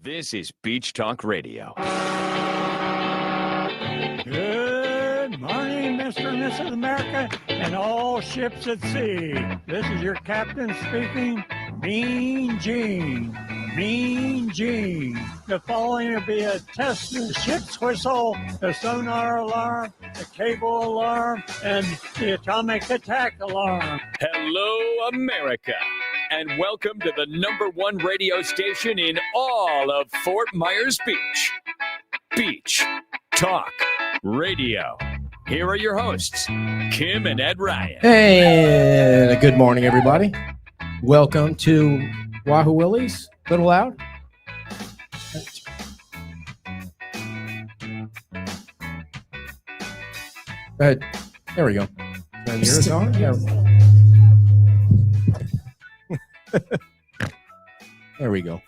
This is Beach Talk Radio. Good morning, Mr. and Mrs. America, and all ships at sea. This is your captain speaking, Mean Gene. Mean Gene. The following will be a test of the ship's whistle, the sonar alarm, the cable alarm, and the atomic attack alarm. Hello, America, and welcome to the #1 radio station in all of Fort Myers Beach. Beach Talk Radio. Here are your hosts, Kim and Ed Ryan. Hey, good morning, everybody. Welcome to Wahoo Willie's. Little loud. Go ahead. There we go. And yours on? Yeah. There we go.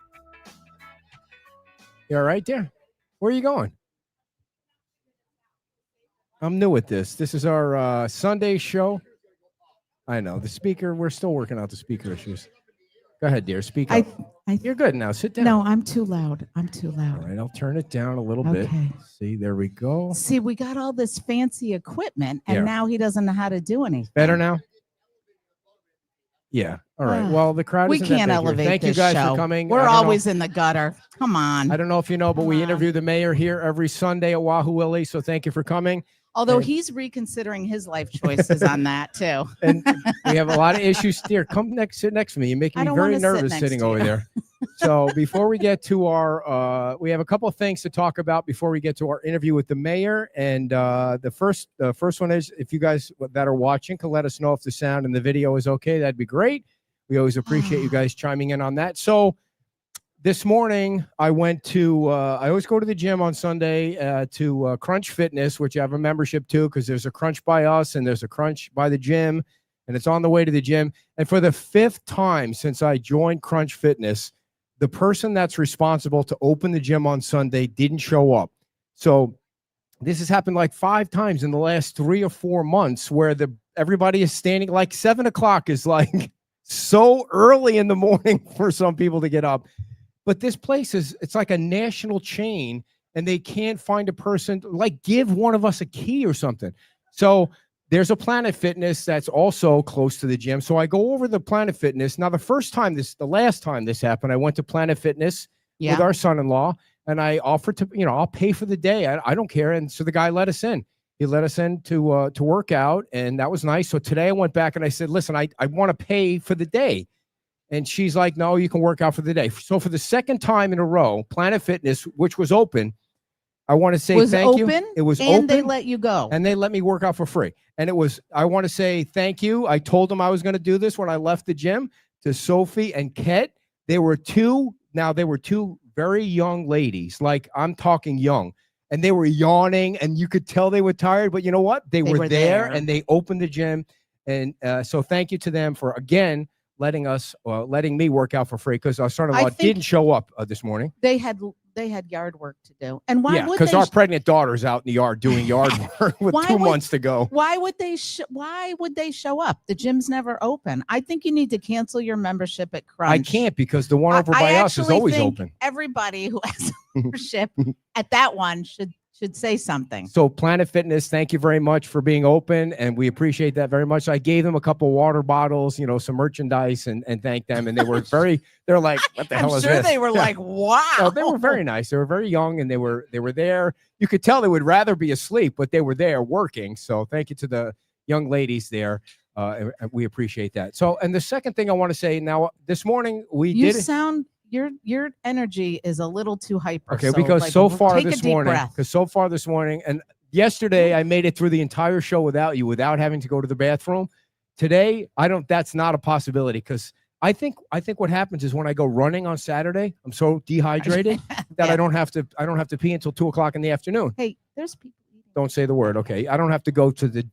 You all right there? Where are you going? I'm new at this. This is our Sunday show. I know. The speaker, we're still working out the speaker issues. Go ahead, dear. Speak up. You're good now. Sit down. No, I'm too loud. I'm too loud. All right, I'll turn it down a little bit. See, there we go. See, we got all this fancy equipment, and now he doesn't know how to do anything. Better now? Yeah. All right. Well, the crowd we isn't can't that big elevate here. Thank this you guys show. for coming. We're always in the gutter. Come on. I don't know if you know, but we interview the mayor here every Sunday at Wahoo Willie, so thank you for coming. Although he's reconsidering his life choices on that, too. And we have a lot of issues. Dear, come sit next to me. You're making me very nervous sitting over there. So before we get to our, we have a couple of things to talk about before we get to our interview with the mayor. And the first one is, if you guys that are watching can let us know if the sound and the video is okay, that'd be great. We always appreciate you guys chiming in on that. So this morning, I went to, I always go to the gym on Sunday to Crunch Fitness, which I have a membership to, because there's a Crunch by us and there's a Crunch by the gym, and it's on the way to the gym. And for the 5th time since I joined Crunch Fitness, the person that's responsible to open the gym on Sunday didn't show up. So this has happened like 5 times in the last 3 or 4 months where everybody is standing, like 7 o'clock is like so early in the morning for some people to get up. But this place it's like a national chain, and they can't find a person, like give one of us a key or something. So there's a Planet Fitness that's also close to the gym. So I go over the Planet Fitness. Now, the last time this happened, I went to Planet Fitness with our son-in-law, and I offered to, I'll pay for the day. I don't care. And so the guy let us in. He let us in to work out, and that was nice. So today I went back and I said, listen, I want to pay for the day. And she's like, no, you can work out for the day. So for the second time in a row, Planet Fitness, which was open, I want to say thank you. It was open. And they let you go. And they let me work out for free. And I want to say thank you. I told them I was going to do this when I left the gym, to Sophie and Ket. They were two very young ladies. Like, I'm talking young. And they were yawning, and you could tell they were tired. But you know what? They were there, and they opened the gym. And so thank you to them for, again, letting me work out for free, because our son-in-law didn't show up this morning. They had yard work to do. And why would they? Because our pregnant daughter's out in the yard doing yard work with 2 months to go. Why would they show up? The gym's never open. I think you need to cancel your membership at Crunch. I can't, because the one over by us is always open. Everybody who has a membership at that one should say something. So Planet Fitness, thank you very much for being open, and we appreciate that very much. I gave them a couple water bottles, some merchandise, and thanked them, and they were they're like, what the hell is this? I'm sure they were like, wow. No, they were very nice. They were very young, and they were there. You could tell they would rather be asleep, but they were there working. So thank you to the young ladies there. And we appreciate that. So, and the second thing I want to say now, this morning your energy is a little too hyper. Okay, because so far this morning, and yesterday I made it through the entire show without you, without having to go to the bathroom. Today, that's not a possibility, because I think what happens is when I go running on Saturday, I'm so dehydrated that I don't have to pee until 2:00 in the afternoon. Hey, there's people eating. Don't say the word, okay? I don't have to go to the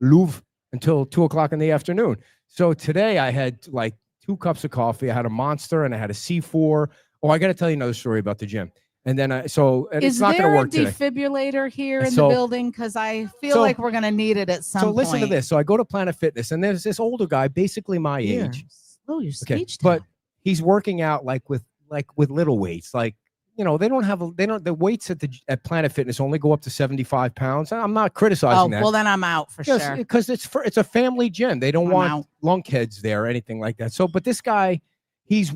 Louvre until 2:00 in the afternoon. So today I had like 2 cups of coffee. I had a Monster and I had a C4. Oh, I got to tell you another story about the gym. And then it's not going to work today. Is there a defibrillator here in the building? Because I feel like we're going to need it at some point. So listen to this. So I go to Planet Fitness, and there's this older guy, basically my age. Oh, your speech. But he's working out like with like with little weights, like, you know, the weights at Planet Fitness only go up to 75 pounds. I'm not criticizing that. Well, then I'm out for sure. Because it's a family gym. They don't want lunkheads there or anything like that. So, but this guy, he's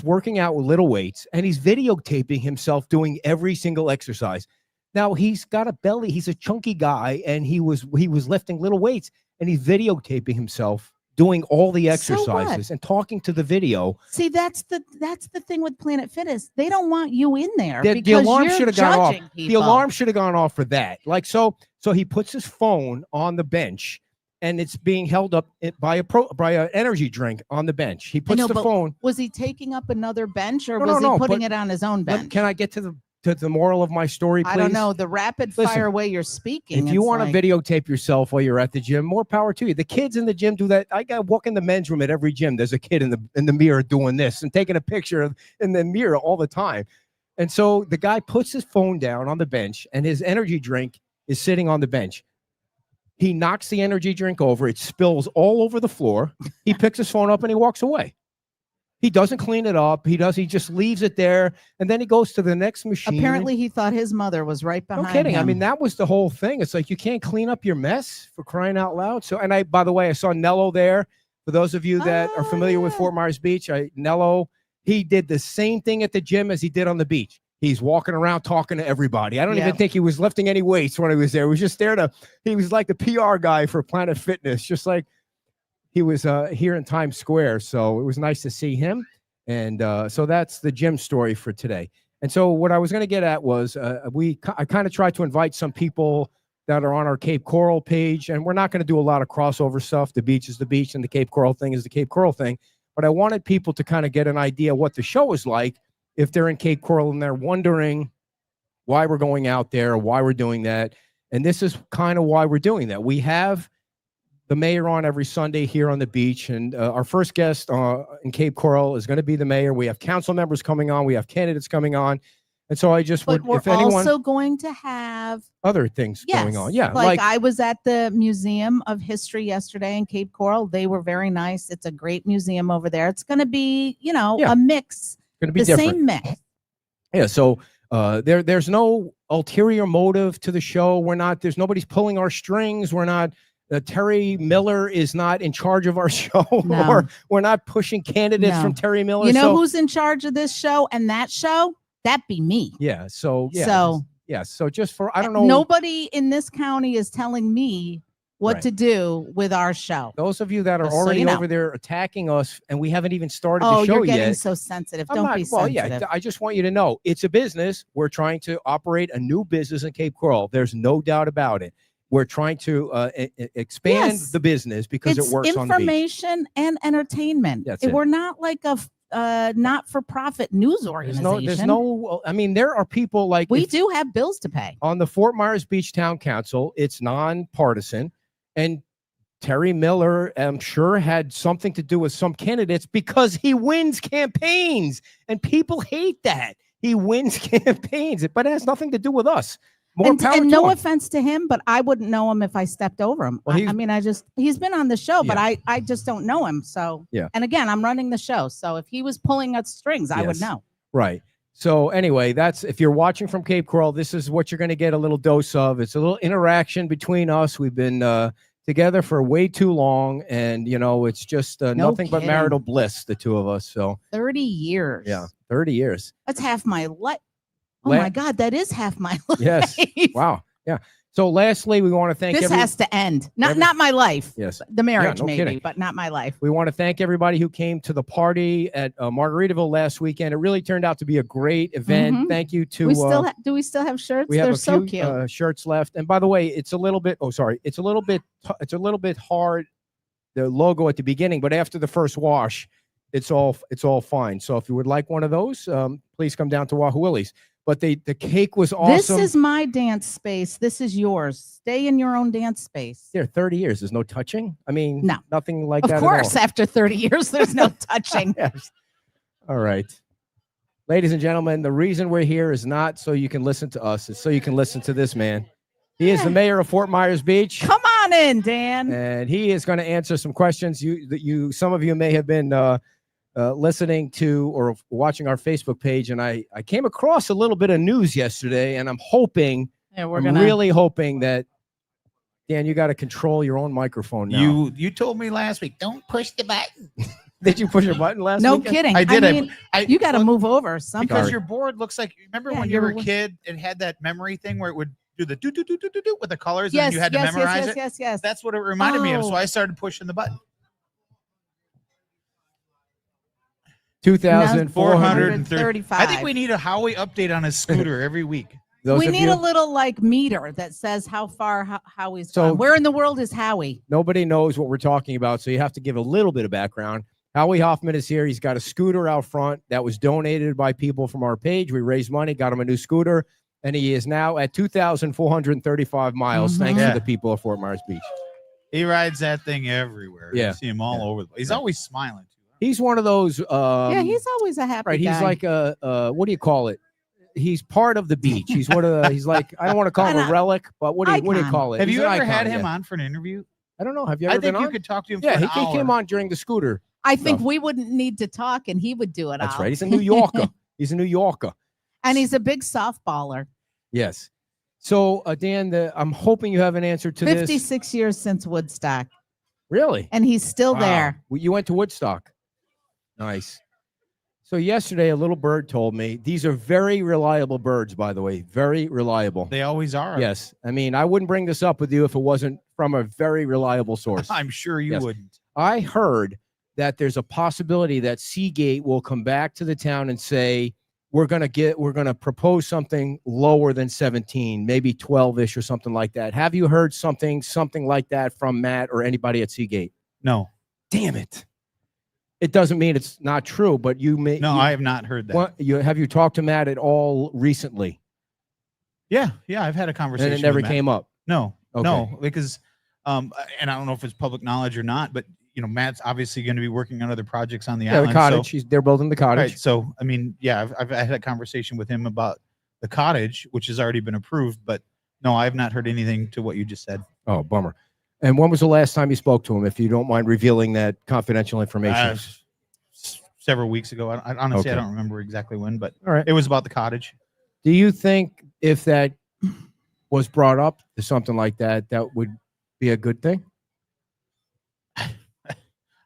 working out with little weights, and he's videotaping himself doing every single exercise. Now he's got a belly. He's a chunky guy, and he was lifting little weights, and he's videotaping himself doing all the exercises and talking to the video. See, that's the thing with Planet Fitness. They don't want you in there the because alarm should have gone off. people. The alarm should have gone off for that. Like so he puts his phone on the bench, and it's being held up by an energy drink on the bench. He puts the phone. Was he taking up another bench, or was he putting it on his own bench? Can I get to the moral of my story, please? I don't know. The rapid fire way you're speaking. If you want to videotape yourself while you're at the gym, more power to you. The kids in the gym do that. I got walk in the men's room at every gym. There's a kid in the mirror doing this and taking a picture in the mirror all the time. And so the guy puts his phone down on the bench, and his energy drink is sitting on the bench. He knocks the energy drink over. It spills all over the floor. He picks his phone up and he walks away. He doesn't clean it up. He just leaves it there, and then he goes to the next machine. Apparently, he thought his mother was right behind him. No kidding. I mean, that was the whole thing. It's like, you can't clean up your mess, for crying out loud. So, and by the way, I saw Nello there. For those of you that are familiar with Fort Myers Beach, Nello, he did the same thing at the gym as he did on the beach. He's walking around talking to everybody. I don't even think he was lifting any weights when he was there. He was just there he was like the PR guy for Planet Fitness, just like he was here in Times Square. So it was nice to see him. And so that's the gym story for today. And so what I was going to get at was I kind of tried to invite some people that are on our Cape Coral page, and we're not going to do a lot of crossover stuff. The beach is the beach, and the Cape Coral thing is the Cape Coral thing. But I wanted people to kind of get an idea what the show is like if they're in Cape Coral and they're wondering why we're going out there, why we're doing that. And this is kind of why we're doing that. We have the mayor on every Sunday here on the beach, and our first guest in Cape Coral is going to be the mayor. We have council members coming on. We have candidates coming on. And so I just would, if anyone, also going to have other things going on. Yeah. Like I was at the Museum of History yesterday in Cape Coral. They were very nice. It's a great museum over there. It's going to be, a mix. Going to be the different. Same mix. Yeah. So there's no ulterior motive to the show. There's nobody's pulling our strings. We're not, Terry Miller is not in charge of our show, or we're not pushing candidates from Terry Miller. You know who's in charge of this show and that show? That'd be me. Yeah. So, yeah. So just for, I don't know. Nobody in this county is telling me what to do with our show. Those of you that are already over there attacking us, and we haven't even started the show yet. Oh, you're getting so sensitive. Don't be sensitive. Well, yeah, I just want you to know it's a business. We're trying to operate a new business in Cape Coral. There's no doubt about it. We're trying to expand the business because it works on the beach. Information and entertainment. That's it. We're not like a not-for-profit news organization. There's no. I mean, there are people like we do have bills to pay on the Fort Myers Beach Town Council. It's nonpartisan, and Terry Miller, I'm sure, had something to do with some candidates because he wins campaigns, and people hate that he wins campaigns. But it has nothing to do with us. And no offense to him, but I wouldn't know him if I stepped over him. Well, he's been on the show, but I just don't know him. So, and again, I'm running the show. So if he was pulling at strings, I would know. Right. So anyway, if you're watching from Cape Coral, this is what you're going to get a little dose of. It's a little interaction between us. We've been together for way too long, and it's just nothing but marital bliss, the two of us. So 30 years. Yeah, 30 years. That's half my life. Oh my God, that is half my life. Yes. Wow. Yeah. So lastly, we want to thank this has to end. Not my life. Yes. The marriage, maybe, kidding. But not my life. We want to thank everybody who came to the party at Margaritaville last weekend. It really turned out to be a great event. Mm-hmm. Thank you to. Do we still have shirts? We have They're a so few cute. Shirts left. And by the way, it's a little bit. Oh, sorry. It's a little bit hard. The logo at the beginning, but after the first wash, it's all fine. So if you would like one of those, please come down to Wahoo Willie's. But the cake was awesome. This is my dance space. This is yours. Stay in your own dance space. There, 30 years. There's no touching? I mean, no. Nothing like that at all. Of course, after 30 years, there's no touching. Yes. All right. Ladies and gentlemen, the reason we're here is not so you can listen to us. It's so you can listen to this man. He is the mayor of Fort Myers Beach. Come on in, Dan. And he is going to answer some questions. Some of you may have been listening to or watching our Facebook page, and I came across a little bit of news yesterday, and I'm really hoping that, Dan, you got to control your own microphone now. You told me last week, don't push the button. Did you push a button last week? No kidding. I did. I mean, you got to move over something. Because your board looks like, remember when you were a kid, it had that memory thing where it would do the do with the colors, and you had to memorize it? Yes. That's what it reminded me of. So I started pushing the button. 2,435. I think we need a Howie update on his scooter every week. We need a little meter that says how far Howie's gone. Where in the world is Howie? Nobody knows what we're talking about, so you have to give a little bit of background. Howie Hoffman is here. He's got a scooter out front that was donated by people from our page. We raised money, got him a new scooter, and he is now at 2,435 miles, thanks to the people of Fort Myers Beach. He rides that thing everywhere. Yeah. You see him all over the place. He's always smiling, too. He's one of those... he's always a happy guy. He's like a what do you call it? He's part of the beach. He's one of the... He's like, I don't want to call him a relic, but what do you call it? Have you ever had him on for an interview? I don't know. Have you ever been on? I think you could talk to him for an hour. He came on during the scooter. I think we wouldn't need to talk, and he would do it. That's right. He's a New Yorker. And he's a big softballer. Yes. So, Dan, I'm hoping you have an answer to 56 years since Woodstock. Really? And he's still there. You went to Woodstock. Nice. So yesterday, a little bird told me, these are very reliable birds, by the way, very reliable. They always are. Yes. I mean, I wouldn't bring this up with you if it wasn't from a very reliable source. I'm sure you wouldn't. I heard that there's a possibility that Seagate will come back to the town and say, we're going to propose something lower than 17, maybe 12-ish or something like that. Have you heard something like that from Matt or anybody at Seagate? No. Damn it. It doesn't mean it's not true, but you may. No, I have not heard that. Have you talked to Matt at all recently? Yeah, I've had a conversation. And it never came up. No, okay. No, because, and I don't know if it's public knowledge or not, but Matt's obviously going to be working on other projects on the island. The cottage. They're building the cottage. Right. So, I mean, I've had a conversation with him about the cottage, which has already been approved, but no, I have not heard anything to what you just said. Oh, bummer. And when was the last time you spoke to him, if you don't mind revealing that confidential information? Several weeks ago. Honestly, I don't remember exactly when, but all right. It was about the cottage. Do you think if that was brought up to something like that, that would be a good thing?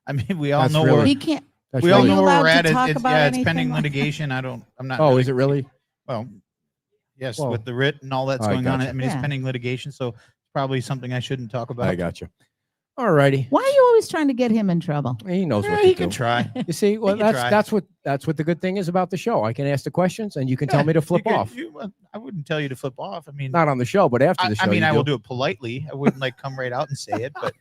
I mean, we all know where he can't. We all know where we're at. It's pending litigation. I'm not. Oh, is it really? Well, yes, with the writ and all that's going on. I mean, it's pending litigation, so it's probably something I shouldn't talk about. I got you. All righty. Why are you always trying to get him in trouble? He knows what he can try. You see, well, that's what the good thing is about the show. I can ask the questions, and you can tell me to flip off. I wouldn't tell you to flip off. I mean, not on the show, but after the show. I mean, I will do it politely. I wouldn't come right out and say it, but.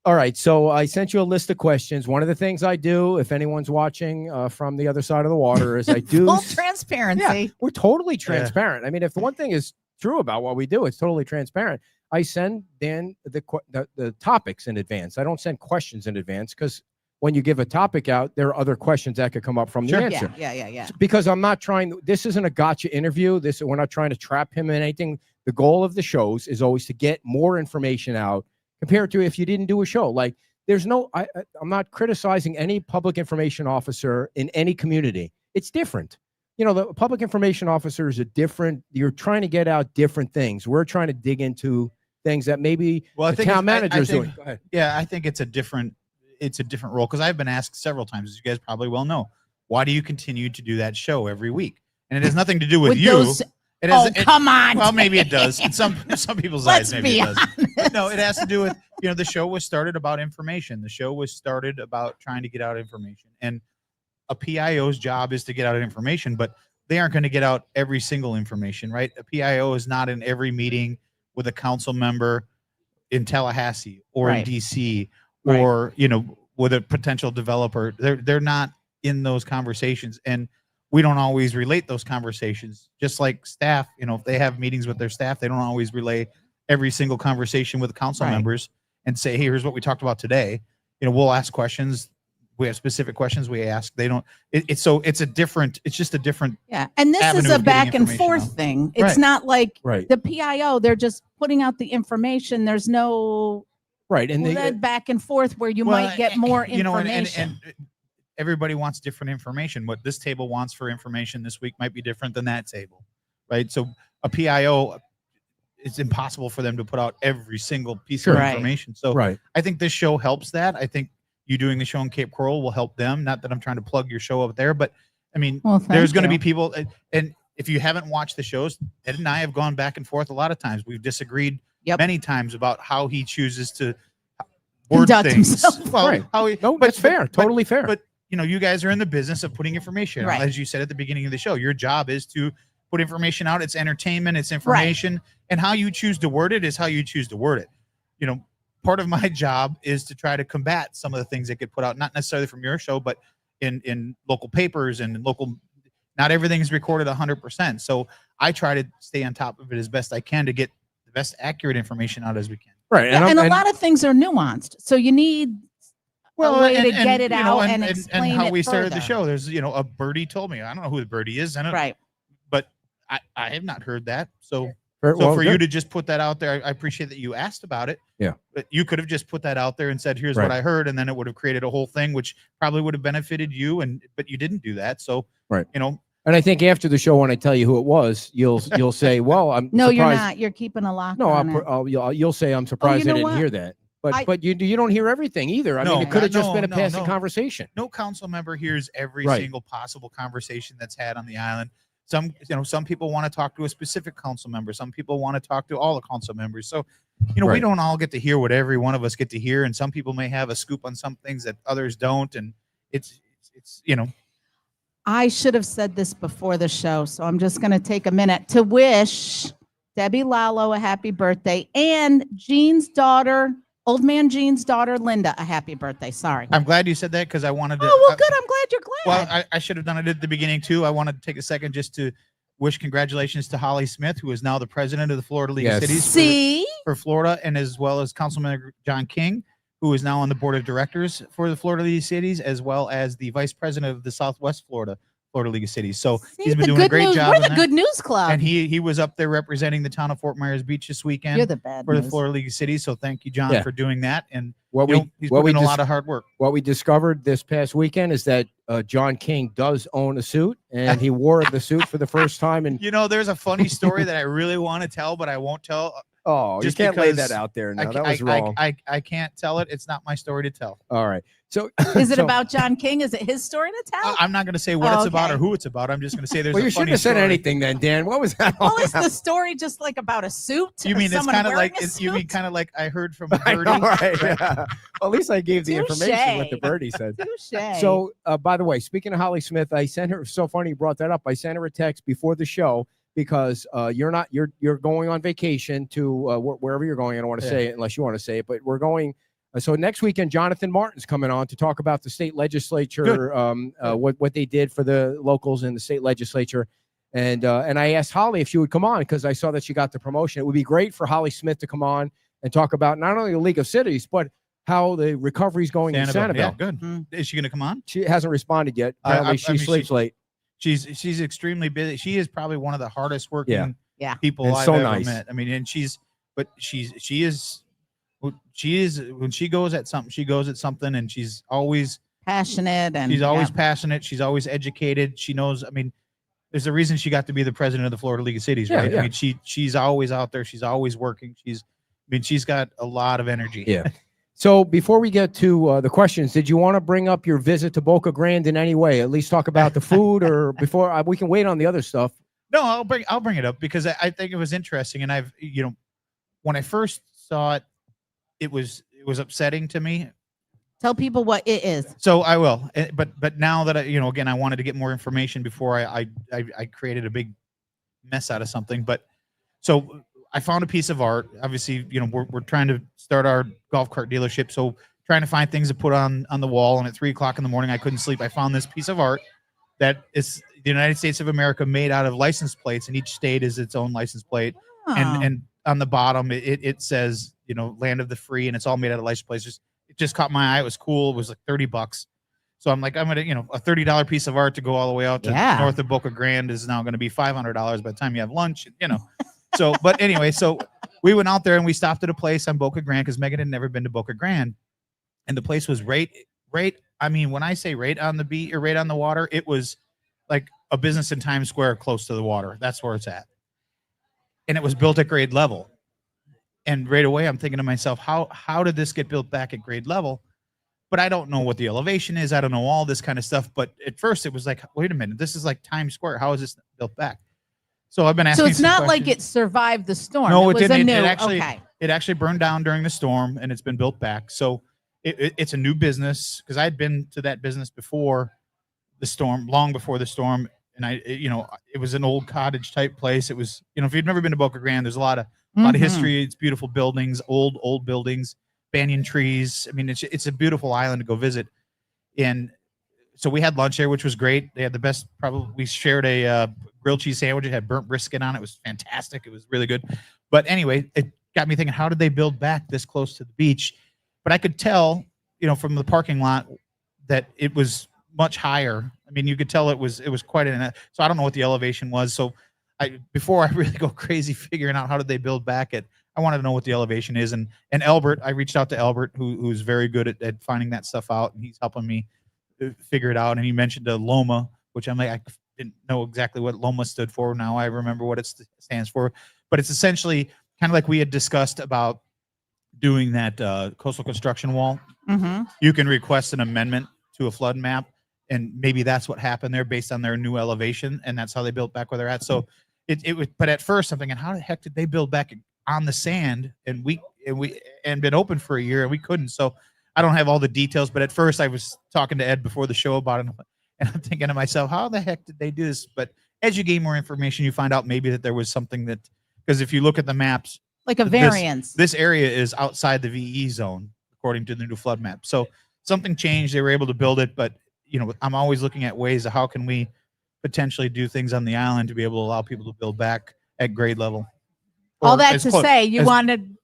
All right, so I sent you a list of questions. One of the things I do, if anyone's watching from the other side of the water, is I do full transparency. Yeah, we're totally transparent. I mean, if the one thing is true about what we do, it's totally transparent. I send Dan the topics in advance. I don't send questions in advance because when you give a topic out, there are other questions that could come up from the answer. Yeah. Because I'm not trying. This isn't a gotcha interview. We're not trying to trap him in anything. The goal of the shows is always to get more information out. Compared to if you didn't do a show. Like there's no, I'm not criticizing any public information officer in any community. It's different. The public information officer is you're trying to get out different things. We're trying to dig into things that maybe the town manager is doing. Go ahead. Yeah, I think it's a different role because I've been asked several times, as you guys probably well know, why do you continue to do that show every week? And it has nothing to do with you. Come on. Well, maybe it does. In some people's eyes, maybe it does. But no, it has to do with, the show was started about information. The show was started about trying to get out information. And a PIO's job is to get out information, but they aren't going to get out every single information, right? A PIO is not in every meeting with a council member in Tallahassee or in DC or, with a potential developer. They're not in those conversations. And we don't always relate those conversations, just like staff, if they have meetings with their staff, they don't always relay every single conversation with council members and say, hey, here's what we talked about today. We'll ask questions. We have specific questions we ask. They don't, it's just a different. Yeah. And this is a back and forth thing. It's not like the PIO, they're just putting out the information. There's no and back and forth where you might get more information. And everybody wants different information. What this table wants for information this week might be different than that table, right? So a PIO, it's impossible for them to put out every single piece of information. So I think this show helps that. I think you doing the show in Cape Coral will help them. Not that I'm trying to plug your show up there, but I mean, there's going to be people, and if you haven't watched the shows, Ed and I have gone back and forth a lot of times. We've disagreed many times about how he chooses to word things. Well, that's fair. Totally fair. But you know, you guys are in the business of putting information out. As you said at the beginning of the show, your job is to put information out. It's entertainment, it's information, and how you choose to word it is how you choose to word it. You know, part of my job is to try to combat some of the things that get put out, not necessarily from your show, but in local papers and local. Not everything is recorded 100%. So I try to stay on top of it as best I can to get the best accurate information out as we can. Right. And a lot of things are nuanced. So you need a way to get it out and explain and how it we started further. the show. There's, you know, a birdie told me. I don't know who the birdie is. But I have not heard that. So for you to just put that out there, I appreciate that you asked about it. Yeah. But you could have just put that out there and said, here's what I heard. And then it would have created a whole thing, which probably would have benefited you. But you didn't do that. So, you know. And I think after the show, when I tell you who it was, you'll say, well, I'm No, surprised. you're not. You're keeping a lock on it. You'll say, I'm surprised I didn't hear that. But you don't hear everything either. I mean, it could have just been a passing conversation. No council member hears every single possible conversation that's had on the island. Some people want to talk to a specific council member. Some people want to talk to all the council members. So, you know, we don't all get to hear what every one of us get to hear. And some people may have a scoop on some things that others don't. And it's you know. I should have said this before the show, so I'm just going to take a minute to wish Debbie Lalo a happy birthday and Jean's daughter, old man Jean's daughter, Linda, a happy birthday. Sorry. I'm glad you said that because I wanted to. Oh, well, good. I'm glad you're glad. Well, I should have done it at the beginning, too. I wanted to take a second just to wish congratulations to Holly Smith, who is now the president of the Florida League of Cities for Florida, and as well as Councilman John King, who is now on the board of directors for the Florida League of Cities, as well as the vice president of the Southwest Florida League of Cities. So he's been doing a great job. We're the good news club. And he was up there representing the town of Fort Myers Beach this weekend. You're the bad for the Florida League of Cities. So thank you, John, for doing that. And he's putting in a lot of hard work. What we discovered this past weekend is that John King does own a suit, and he wore the suit for the first time. And you know, there's a funny story that I really want to tell, but I won't tell. Oh, you can't lay that out there now. That was wrong. I can't tell it. It's not my story to tell. All right. So is it about John King? Is it his story to tell? I'm not going to say what it's about or who it's about. I'm just going to say there's well, a you funny shouldn't have said story. anything then, Dan. What was that? Well, is the story just like about a suit? You mean it's kind of like I heard from a birdie? Know, right? Yeah. Well, at least I gave the information what the birdie said. So, by the way, speaking of Holly Smith, I sent her. So funny you brought that up. I sent her a text before the show because you're going on vacation to wherever you're going. I don't want to say it unless you want to say it, but we're going. So next weekend, Jonathan Martin's coming on to talk about the state legislature, what they did for the locals in the state legislature. And I asked Holly if she would come on because I saw that she got the promotion. It would be great for Holly Smith to come on and talk about not only the League of Cities, but how the recovery is going in Sanibel. Yeah, good. Mm-hmm. Is she going to come on? She hasn't responded yet. Apparently she sleeps late. She's extremely busy. She is probably one of the hardest working people I've ever met. I mean, and she is when she goes at something, and she's always passionate, and she's always passionate. She's always educated. She knows. I mean, there's a reason she got to be the president of the Florida League of Cities, right? Yeah. I mean, she's always out there. She's always working. She's got a lot of energy. Yeah. So before we get to the questions, did you want to bring up your visit to Boca Grande in any way? At least talk about the food, or before we can wait on the other stuff. No, I'll bring it up because I think it was interesting, and when I first saw it, it was upsetting to me. Tell people what it is. So I will, but now that I wanted to get more information before I created a big mess out of something. But so I found a piece of art. Obviously, we're trying to start our golf cart dealership, so trying to find things to put on the wall. And at 3:00 in the morning, I couldn't sleep. I found this piece of art that is the United States of America made out of license plates, and each state is its own license plate. Oh. And on the bottom, it says, land of the free, and it's all made out of license plates. It just caught my eye. It was cool. It was like $30. So I'm like, I'm going to, a $30 piece of art to go all the way out to north of Boca Grande is now going to be $500 by the time you have lunch, So, but anyway, so we went out there and we stopped at a place on Boca Grande because Megan had never been to Boca Grande. And the place was right I mean, when I say right on the beach or right on the water, it was like a business in Times Square close to the water. That's where it's at. And it was built at grade level. And right away, I'm thinking to myself, how did this get built back at grade level? But I don't know what the elevation is. I don't know all this kind of stuff. But at first, it was like, wait a minute, this is like Times Square. How is this built back? So I've been asking. So it's not like it survived the storm. No, it didn't. It actually burned down during the storm, and it's been built back. So it's a new business, because I'd been to that business before the storm, long before the storm. And it was an old cottage type place. It was, if you've never been to Boca Grande, there's a lot of history. It's beautiful buildings, old buildings, banyan trees. I mean, it's a beautiful island to go visit. And so we had lunch there, which was great. They had the best, probably, we shared a grilled cheese sandwich. It had burnt brisket on it. It was fantastic. It was really good. But anyway, it got me thinking, how did they build back this close to the beach? But I could tell, from the parking lot, that it was much higher. I mean, you could tell it was quite so I don't know what the elevation was. So before I really go crazy figuring out how did they build back it, I wanted to know what the elevation is. And Albert, I reached out to Albert, who's very good at finding that stuff out, and he's helping me figure it out. And he mentioned a Loma, which I'm like, I didn't know exactly what Loma stood for. Now I remember what it stands for. But it's essentially kind of like we had discussed about doing that coastal construction wall. Mm-hmm. You can request an amendment to a flood map, and maybe that's what happened there based on their new elevation, and that's how they built back where they're at. So it was, but at first I'm thinking, how the heck did they build back on the sand, and been open for a year and we couldn't? So I don't have all the details, but at first I was talking to Ed before the show about it, and I'm thinking to myself, how the heck did they do this? But as you gain more information, you find out maybe that there was something that, because if you look at the maps, like a variance, this area is outside the VE zone according to the new flood map. So something changed. They were able to build it, but I'm always looking at ways of how can we potentially do things on the island to be able to allow people to build back at grade level. All that to say, you wanted.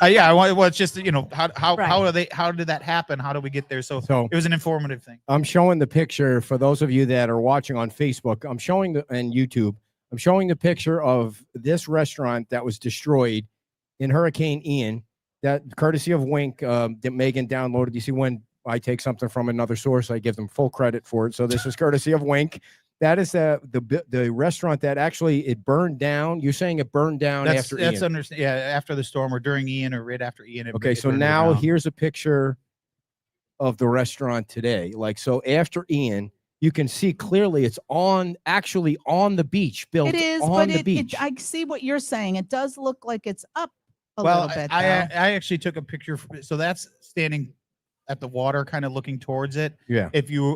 Yeah, well, it's just how did that happen? How do we get there? So it was an informative thing. I'm showing the picture for those of you that are watching on Facebook. I'm showing and YouTube. I'm showing the picture of this restaurant that was destroyed in Hurricane Ian. That courtesy of Wink that Megan downloaded. You see, when I take something from another source, I give them full credit for it. So this is courtesy of Wink. That is the restaurant that actually it burned down. You're saying it burned down after Ian? After the storm, or during Ian, or right after Ian. Okay, so now here's a picture of the restaurant today. Like, so after Ian, you can see clearly it's actually on the beach, built it is, on but the beach. I see what you're saying. It does look like it's up a little bit. I actually took a picture. So that's standing at the water, kind of looking towards it. Yeah.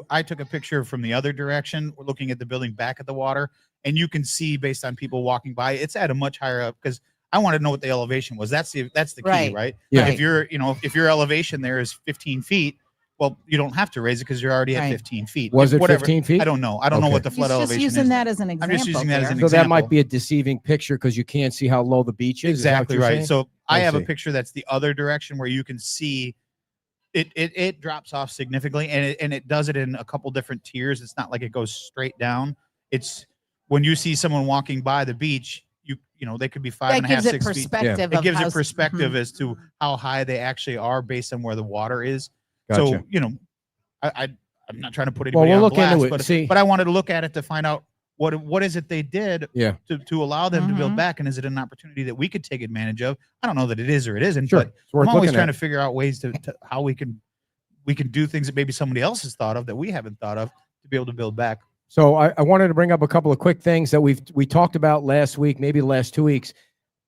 I took a picture from the other direction, looking at the building back at the water, and you can see based on people walking by, it's at a much higher up, because I want to know what the elevation was. That's the key, right? Yeah. If your elevation there is 15 feet, well, you don't have to raise it because you're already at 15 feet. Was it 15 feet? I don't know. I don't know what the flood elevation is. Just using that as an example. I'm just using that as an so example. That might be a deceiving picture because you can't see how low the beach is. Exactly right. Saying? So I have a picture that's the other direction where you can see it drops off significantly, and it does it in a couple different tiers. It's not like it goes straight down. It's when you see someone walking by the beach, they could be 5.5, 6 feet. Yeah. It gives it perspective as to how high they actually are based on where the water is. Gotcha. So I'm not trying to put anybody on blast, but I wanted to look at it to find out what is it they did to allow them to build back, and is it an opportunity that we could take advantage of? I don't know that it is or it isn't, but I'm always trying to figure out ways to how we can do things that maybe somebody else has thought of that we haven't thought of to be able to build back. So I wanted to bring up a couple of quick things that we talked about last week, maybe the last 2 weeks,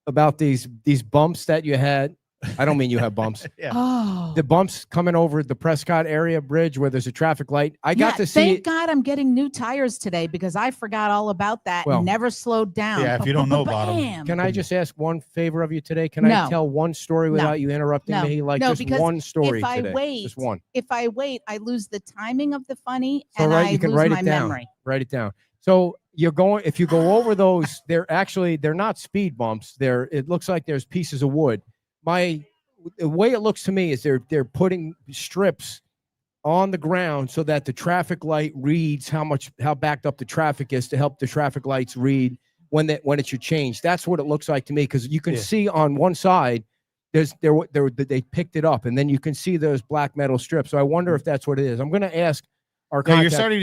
about these bumps that you had. I don't mean you have bumps. Yeah. Oh. The bumps coming over the Prescott area bridge where there's a traffic light. I got to see. Thank God I'm getting new tires today, because I forgot all about that and never slowed down. Yeah, if you don't know about them. Can I just ask one favor of you today? Can I tell one story without you interrupting me? Like just one story today. Just one. If I wait, I lose the timing of the funny, so, and I you can lose write my it down. memory. Write it down. So if you go over those, they're not speed bumps. It looks like there's pieces of wood. The way it looks to me is they're putting strips on the ground so that the traffic light reads how backed up the traffic is, to help the traffic lights read when it should change. That's what it looks like to me, because you can see on one side they picked it up, and then you can see those black metal strips. So I wonder if that's what it is. I'm going to ask our contact. You're starting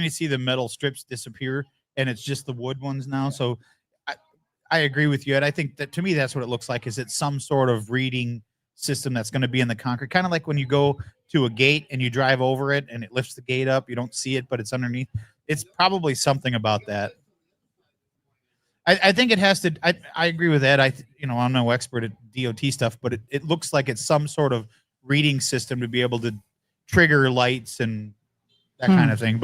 to see the metal strips disappear, and it's just the wood ones now. So I agree with you, and I think that to me that's what it looks like. Is it some sort of reading system that's going to be in the concrete, kind of like when you go to a gate and you drive over it and it lifts the gate up. You don't see it, but it's underneath. It's probably something about that. I think it has to. I agree with Ed. I'm no expert at DOT stuff, but it looks like it's some sort of reading system to be able to trigger lights and that kind of thing.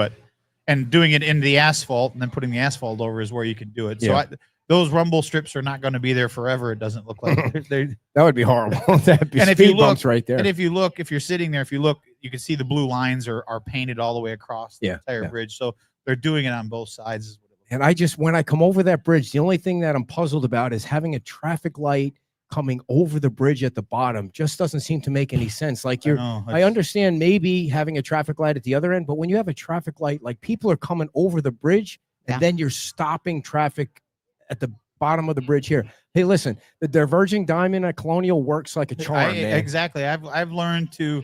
And doing it in the asphalt and then putting the asphalt over is where you can do it. Yeah. So those rumble strips are not going to be there forever. It doesn't look like that would be horrible. That'd be speed bumps right there. And if you're sitting there, you can see the blue lines are painted all the way across the entire bridge. So they're doing it on both sides. And when I come over that bridge, the only thing that I'm puzzled about is having a traffic light coming over the bridge at the bottom. Just doesn't seem to make any sense. Like I understand maybe having a traffic light at the other end, but when you have a traffic light, like people are coming over the bridge and then you're stopping traffic at the bottom of the bridge here. Hey, listen, the diverging diamond at Colonial works like a charm, man. Exactly. I've learned to,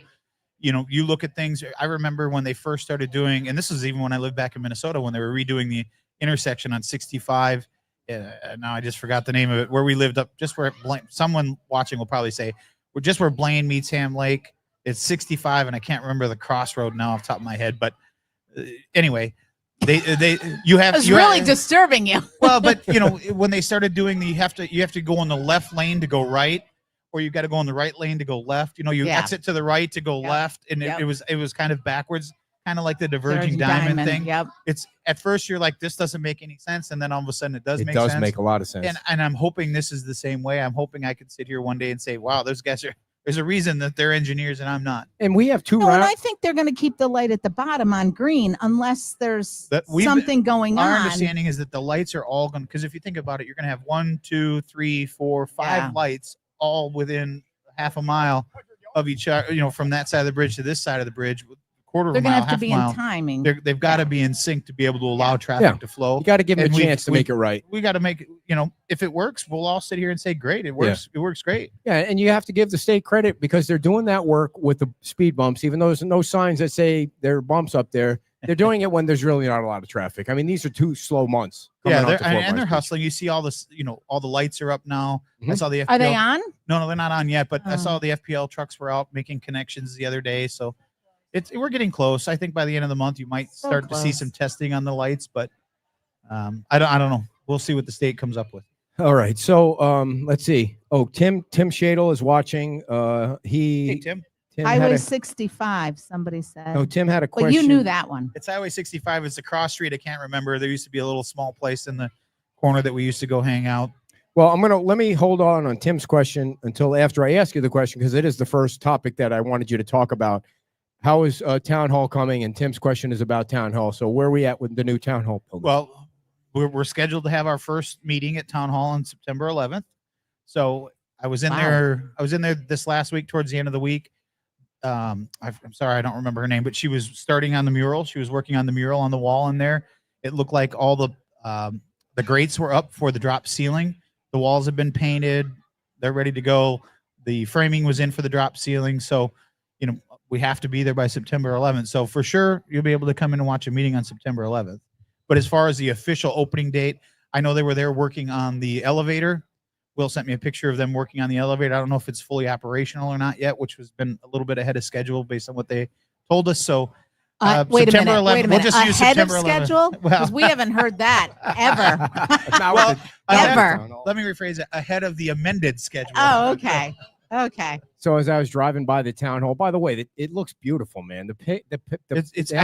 you look at things. I remember when they first started doing, and this is even when I lived back in Minnesota, when they were redoing the intersection on 65. Now I just forgot the name of it, where we lived up just where someone watching will probably say, we're just where Blaine meets Ham Lake. It's 65, and I can't remember the crossroad now off the top of my head. But anyway, it's really disturbing you. Well, but when they started doing you have to go in the left lane to go right, or you got to go in the right lane to go left. You exit to the right to go left, and it was kind of backwards, kind of like the diverging diamond thing. Yep. It's at first you're like, this doesn't make any sense, and then all of a sudden it does make sense. It does make a lot of sense. And I'm hoping this is the same way. I'm hoping I could sit here one day and say, wow, those guys there's a reason that they're engineers and I'm not. And we have two rounds. And I think they're going to keep the light at the bottom on green unless there's something going on. Our understanding is that the lights are all going to, because if you think about it, you're going to have 1, 2, 3, 4, 5 lights all within half a mile of each other, from that side of the bridge to this side of the bridge. Quarter of a mile, they're going to have to be in timing. They've got to be in sync to be able to allow traffic to flow. You got to give them a chance to make it right. We got to make it, if it works, we'll all sit here and say, great, it works. It works great. Yeah. And you have to give the state credit because they're doing that work with the speed bumps, even though there's no signs that say there are bumps up there. They're doing it when there's really not a lot of traffic. I mean, these are 2 slow months. Yeah, they're hustling. You see all this, all the lights are up now. I saw the FPL. Are they on? No, they're not on yet, but I saw the FPL trucks were out making connections the other day. So we're getting close. I think by the end of the month, you might start to see some testing on the lights, but I don't know. We'll see what the state comes up with. All right. So let's see. Oh, Tim Shadle is watching. Hey, Tim. Highway 65, somebody said. Oh, Tim had a question. Well, you knew that one. It's Highway 65. It's a cross street. I can't remember. There used to be a little small place in the corner that we used to go hang out. Well, let me hold on Tim's question until after I ask you the question, because it is the first topic that I wanted you to talk about. How is Town Hall coming? And Tim's question is about Town Hall. So where are we at with the new Town Hall building? Well, we're scheduled to have our first meeting at Town Hall on September 11th. So I was in there. I was in there this last week towards the end of the week. I'm sorry, I don't remember her name, but she was starting on the mural. She was working on the mural on the wall in there. It looked like all the grates were up for the drop ceiling. The walls have been painted. They're ready to go. The framing was in for the drop ceiling. So, we have to be there by September 11th. So for sure, you'll be able to come in and watch a meeting on September 11th. But as far as the official opening date, I know they were there working on the elevator. Will sent me a picture of them working on the elevator. I don't know if it's fully operational or not yet, which has been a little bit ahead of schedule based on what they told us. So wait September a minute. 11th. We'll just use ahead September of 11th. schedule? Because we haven't heard that ever. Well, ever. Let me rephrase it. Ahead of the amended schedule. Oh, okay. Okay. So as I was driving by the Town Hall, by the way, it looks beautiful, man. I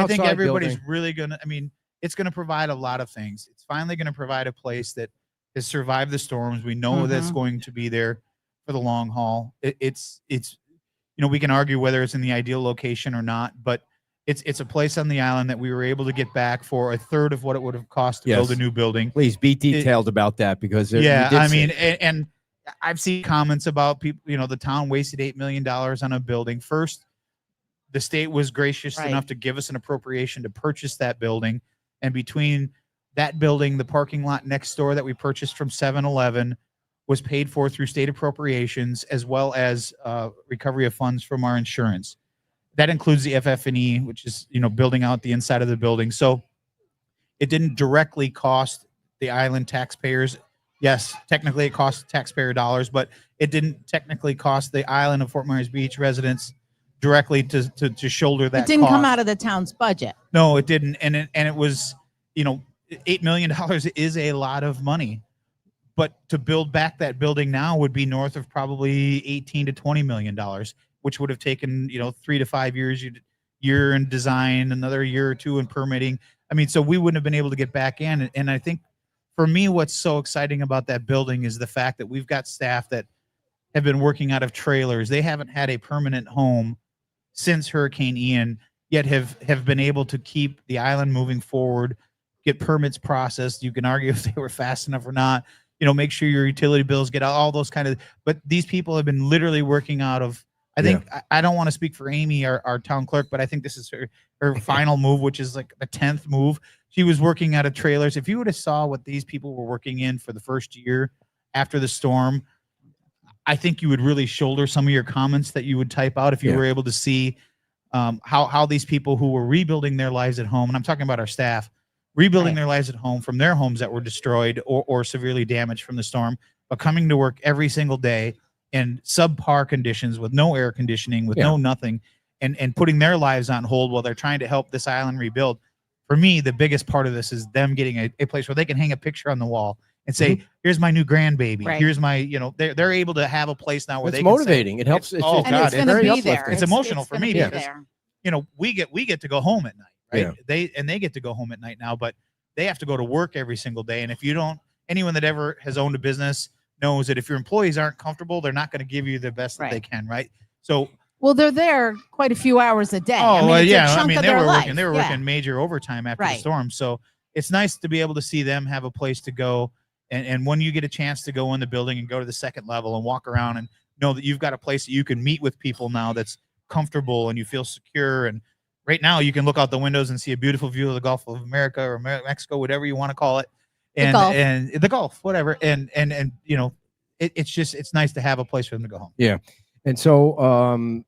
think everybody's really gonna. I mean, it's gonna provide a lot of things. It's finally gonna provide a place that has survived the storms. We know that's going to be there for the long haul. It's we can argue whether it's in the ideal location or not, but it's a place on the island that we were able to get back for a third of what it would have cost to build a new building. Please be detailed about that because and I've seen comments about people, the town wasted $8 million on a building. First, the state was gracious enough to give us an appropriation to purchase that building. And between that building, the parking lot next door that we purchased from 7-Eleven, was paid for through state appropriations as well as recovery of funds from our insurance. That includes the FF&E, which is, building out the inside of the building. So it didn't directly cost the island taxpayers. Yes, technically it cost taxpayer dollars, but it didn't technically cost the island of Fort Myers Beach residents directly to shoulder that. It didn't cost. come out of the town's budget. No, it didn't. And it was, $8 million is a lot of money. But to build back that building now would be north of probably $18 to $20 million, which would have taken, 3 to 5 years, year in design, another year or two in permitting. I mean, so we wouldn't have been able to get back in. And I think for me, what's so exciting about that building is the fact that we've got staff that have been working out of trailers. They haven't had a permanent home since Hurricane Ian, yet have been able to keep the island moving forward, get permits processed. You can argue if they were fast enough or not. Make sure your utility bills get out, all those kind of, but these people have been literally working out of, I think, I don't want to speak for Amy, our town clerk, but I think this is her final move, which is like the 10th move. She was working out of trailers. If you would have saw what these people were working in for the first year after the storm, I think you would really shoulder some of your comments that you would type out if you were able to see how these people who were rebuilding their lives at home, and I'm talking about our staff, rebuilding their lives at home from their homes that were destroyed or severely damaged from the storm, but coming to work every single day in subpar conditions with no air conditioning, with no nothing, and putting their lives on hold while they're trying to help this island rebuild. For me, the biggest part of this is them getting a place where they can hang a picture on the wall and say, here's my new grandbaby. Right. Here's my, they're able to have a place now where it's they motivating. Can say, it helps. It's very uplifting. It's emotional for me because, we get to go home at night. Right. Yeah. They get to go home at night now, but they have to go to work every single day. And if you don't, anyone that ever has owned a business knows that if your employees aren't comfortable, they're not going to give you the best that they can. Right. So, well, they're there quite a few hours a day. Oh, they were working major overtime after the storm. So it's nice to be able to see them have a place to go. And when you get a chance to go in the building and go to the second level and walk around and know that you've got a place that you can meet with people now that's comfortable and you feel secure. And right now you can look out the windows and see a beautiful view of the Gulf of America or Mexico, whatever you want to call it. And the Gulf, whatever. And it's nice to have a place for them to go home. Yeah. And so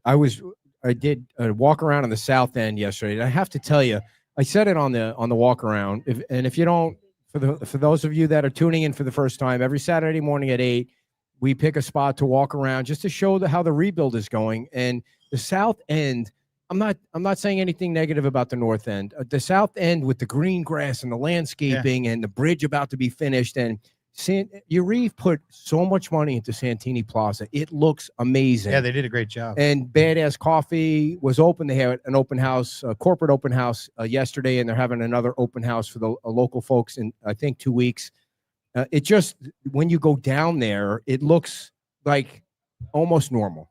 I did a walk around on the south end yesterday. And I have to tell you, I said it on the walk around. If you don't, for those of you that are tuning in for the first time, every Saturday morning at 8, we pick a spot to walk around just to show how the rebuild is going. And the south end, I'm not saying anything negative about the north end. The south end with the green grass and the landscaping and the bridge about to be finished, and Urive put so much money into Santini Plaza. It looks amazing. Yeah, they did a great job. And Badass Coffee was open. They had an open house, a corporate open house yesterday, and they're having another open house for the local folks in, I think, 2 weeks. It just, when you go down there, it looks like almost normal.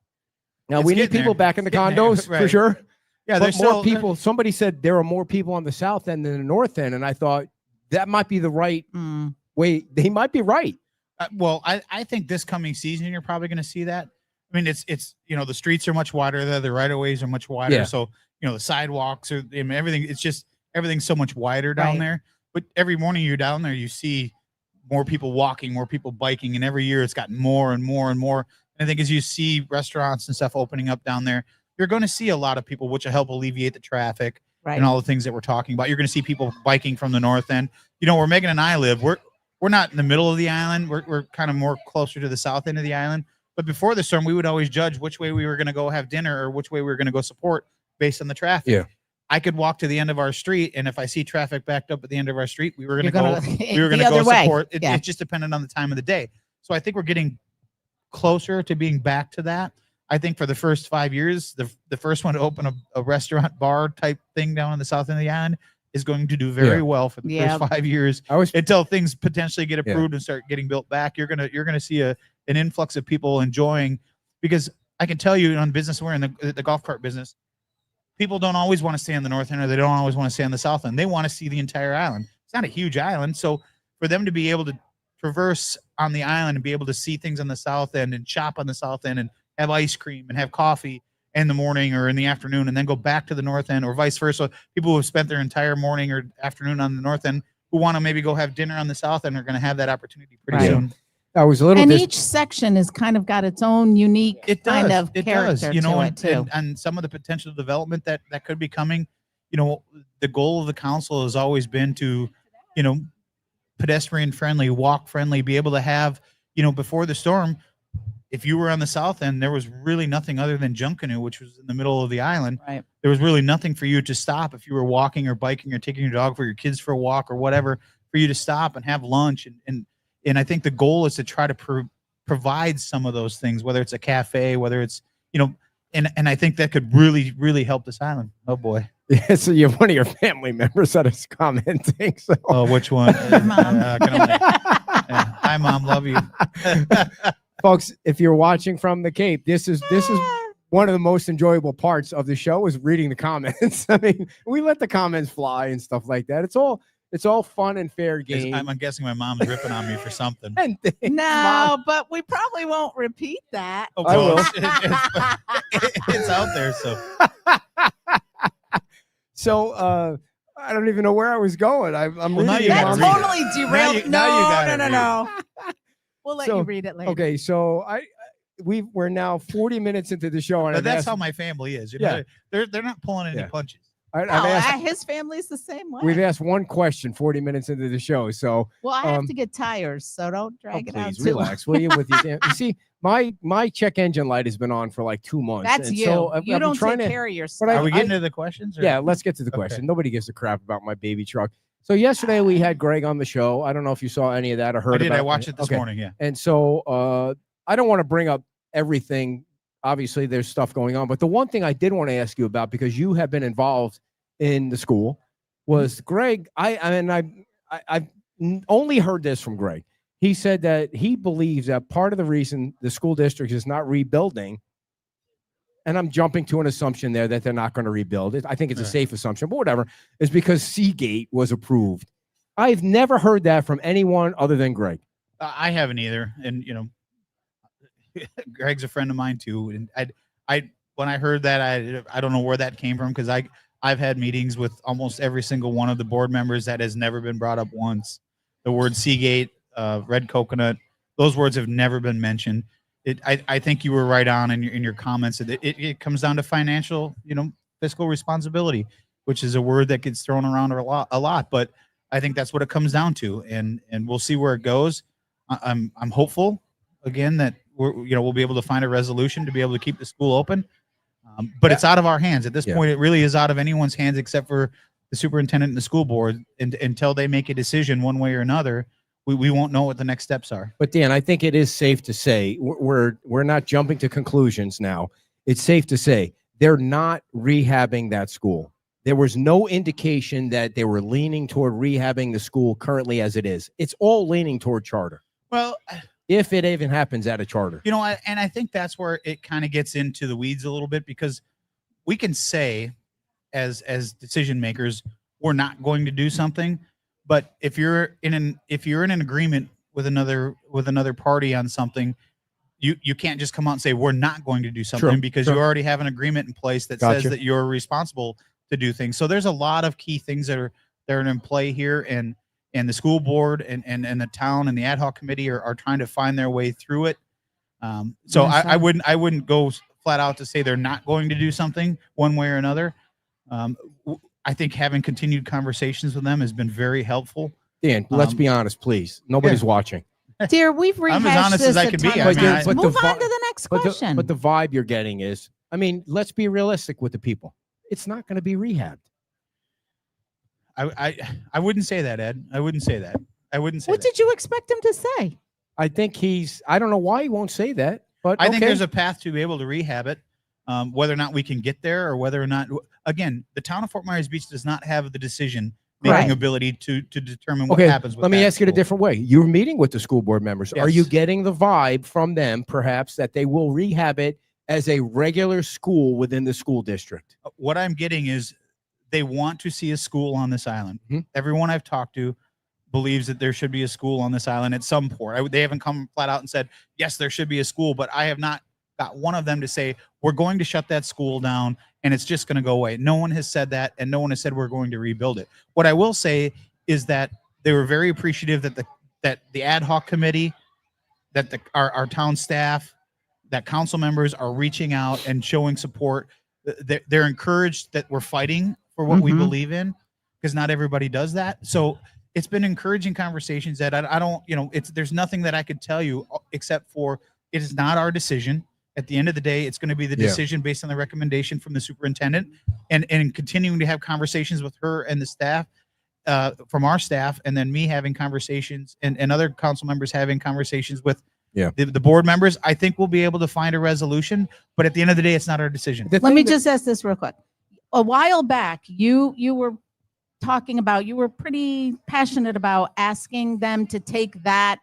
Now, we need people back in the condos for sure. Yeah, there's more people. Somebody said there are more people on the south end than the north end, and I thought that might be the right way. They might be right. Well, I think this coming season you're probably going to see that. I mean, it's the streets are much wider there. The right of ways are much wider. Yeah. So the sidewalks are. I mean, everything. It's just everything's so much wider down there. But every morning you're down there, you see more people walking, more people biking, and every year it's gotten more and more and more. And I think as you see restaurants and stuff opening up down there, you're going to see a lot of people, which will help alleviate the traffic and all the things that we're talking about. You're going to see people biking from the north end. Where Megan and I live, we're not in the middle of the island. We're kind of more closer to the south end of the island. But before the storm, we would always judge which way we were going to go have dinner or which way we were going to go support based on the traffic. Yeah. I could walk to the end of our street, and if I see traffic backed up at the end of our street, we were going to go support. It just depended on the time of the day. So I think we're getting closer to being back to that. I think for the first 5 years, the first one to open a restaurant bar type thing down on the south end of the island is going to do very well for the first 5 years until things potentially get approved and start getting built back. You're gonna see an influx of people enjoying, because I can tell you on business, we're in the golf cart business. People don't always want to stay on the north end, or they don't always want to stay on the south end. They want to see the entire island. It's not a huge island, so for them to be able to traverse on the island and be able to see things on the south end and shop on the south end and have ice cream and have coffee in the morning or in the afternoon and then go back to the north end, or vice versa. People who have spent their entire morning or afternoon on the north end who want to maybe go have dinner on the south end are going to have that opportunity pretty soon. I was a little. And each section is kind of got its own unique kind of character to it too. And some of the potential development that could be coming. The goal of the council has always been to, pedestrian friendly, walk friendly, be able to have, before the storm, if you were on the south end, there was really nothing other than Junkanoo, which was in the middle of the island. Right. There was really nothing for you to stop if you were walking or biking or taking your dog for your kids for a walk or whatever, for you to stop and have lunch. And I think the goal is to try to provide some of those things, whether it's a cafe, whether it's, and I think that could really, really help this island. Oh boy. Yeah, so you have one of your family members that is commenting. So. Oh, which one? Mom. Hi, Mom. Love you. Folks, if you're watching from the Cape, this is one of the most enjoyable parts of the show is reading the comments. I mean, we let the comments fly and stuff like that. It's all fun and fair game. I'm guessing my mom's ripping on me for something. No, but we probably won't repeat that. Oh, I will. It's out there, so. So I don't even know where I was going. I'm Well, now reading you your gotta mom's- Totally derailed. No. We'll let you read it later. Okay, so we're now 40 minutes into the show, and But that's how my family is. They're not pulling any punches. His family's the same way. We've asked one question 40 minutes into the show, so well, I have to get tires, so don't drag it out. Please relax, will you? With you see, my check engine light has been on for like 2 months. That's and you. So You don't take care of yourself. Are we getting to the questions? Yeah, let's get to the question. Nobody gives a crap about my baby truck. So yesterday we had Greg on the show. I don't know if you saw any of that or heard I did. about it. I watched it this morning, yeah. And so I don't want to bring up everything. Obviously, there's stuff going on. But the one thing I did want to ask you about, because you have been involved in the school, was Greg. I've only heard this from Greg. He said that he believes that part of the reason the school district is not rebuilding, and I'm jumping to an assumption there that they're not going to rebuild it. I think it's a safe assumption, but whatever, is because Seagate was approved. I've never heard that from anyone other than Greg. I haven't either. And, Greg's a friend of mine too. And when I heard that, I don't know where that came from, because I've had meetings with almost every single one of the board members that has never been brought up once. The word Seagate, red coconut, those words have never been mentioned. I think you were right on in your comments. It comes down to financial, fiscal responsibility, which is a word that gets thrown around a lot. But I think that's what it comes down to, and we'll see where it goes. I'm hopeful again that we'll be able to find a resolution to be able to keep the school open. But it's out of our hands at this point. It really is out of anyone's hands except for the superintendent and the school board. And until they make a decision one way or another, we won't know what the next steps are. But Dan, I think it is safe to say we're not jumping to conclusions now. It's safe to say they're not rehabbing that school. There was no indication that they were leaning toward rehabbing the school currently as it is. It's all leaning toward charter. Well, if it even happens at a charter. And I think that's where it kind of gets into the weeds a little bit, because we can say as decision makers, we're not going to do something. But if you're in an agreement with another party on something, you can't just come out and say we're not going to do something, because you already have an agreement in place that says that you're responsible to do things. So there's a lot of key things that are in play here, and the school board and the town and the ad hoc committee are trying to find their way through it. So I wouldn't go flat out to say they're not going to do something one way or another. I think having continued conversations with them has been very helpful. Dan, let's be honest, please. Nobody's watching. Dear, we've rehashed I'm as honest as I can be. Move on to the next question. But the vibe you're getting is, let's be realistic with the people. It's not going to be rehabbed. I wouldn't say that, Ed. I wouldn't say that. What did you expect him to say? I think I don't know why he won't say that, but I think there's a path to be able to rehab it. Whether or not we can get there, or whether or not, again, the town of Fort Myers Beach does not have the decision-making ability to determine what happens with let me ask it a different way. You're meeting with the school board members. Yes. Are you getting the vibe from them, perhaps, that they will rehab it as a regular school within the school district? What I'm getting is they want to see a school on this island. Mm-hmm. Everyone I've talked to believes that there should be a school on this island at some point. They haven't come flat out and said, yes, there should be a school, but I have not got one of them to say, we're going to shut that school down and it's just going to go away. No one has said that, and no one has said we're going to rebuild it. What I will say is that they were very appreciative that the ad hoc committee that our town staff, that council members are reaching out and showing support. They're encouraged that we're fighting for what we believe in, because not everybody does that. So it's been encouraging conversations that I don't, there's nothing that I could tell you except for it is not our decision. At the end of the day, it's going to be the decision based on the recommendation from the superintendent, and continuing to have conversations with her and the staff, from our staff, and then me having conversations and other council members having conversations with the board members. I think we'll be able to find a resolution, but at the end of the day, it's not our decision. Let me just ask this real quick. A while back, you were talking about, you were pretty passionate about asking them to take that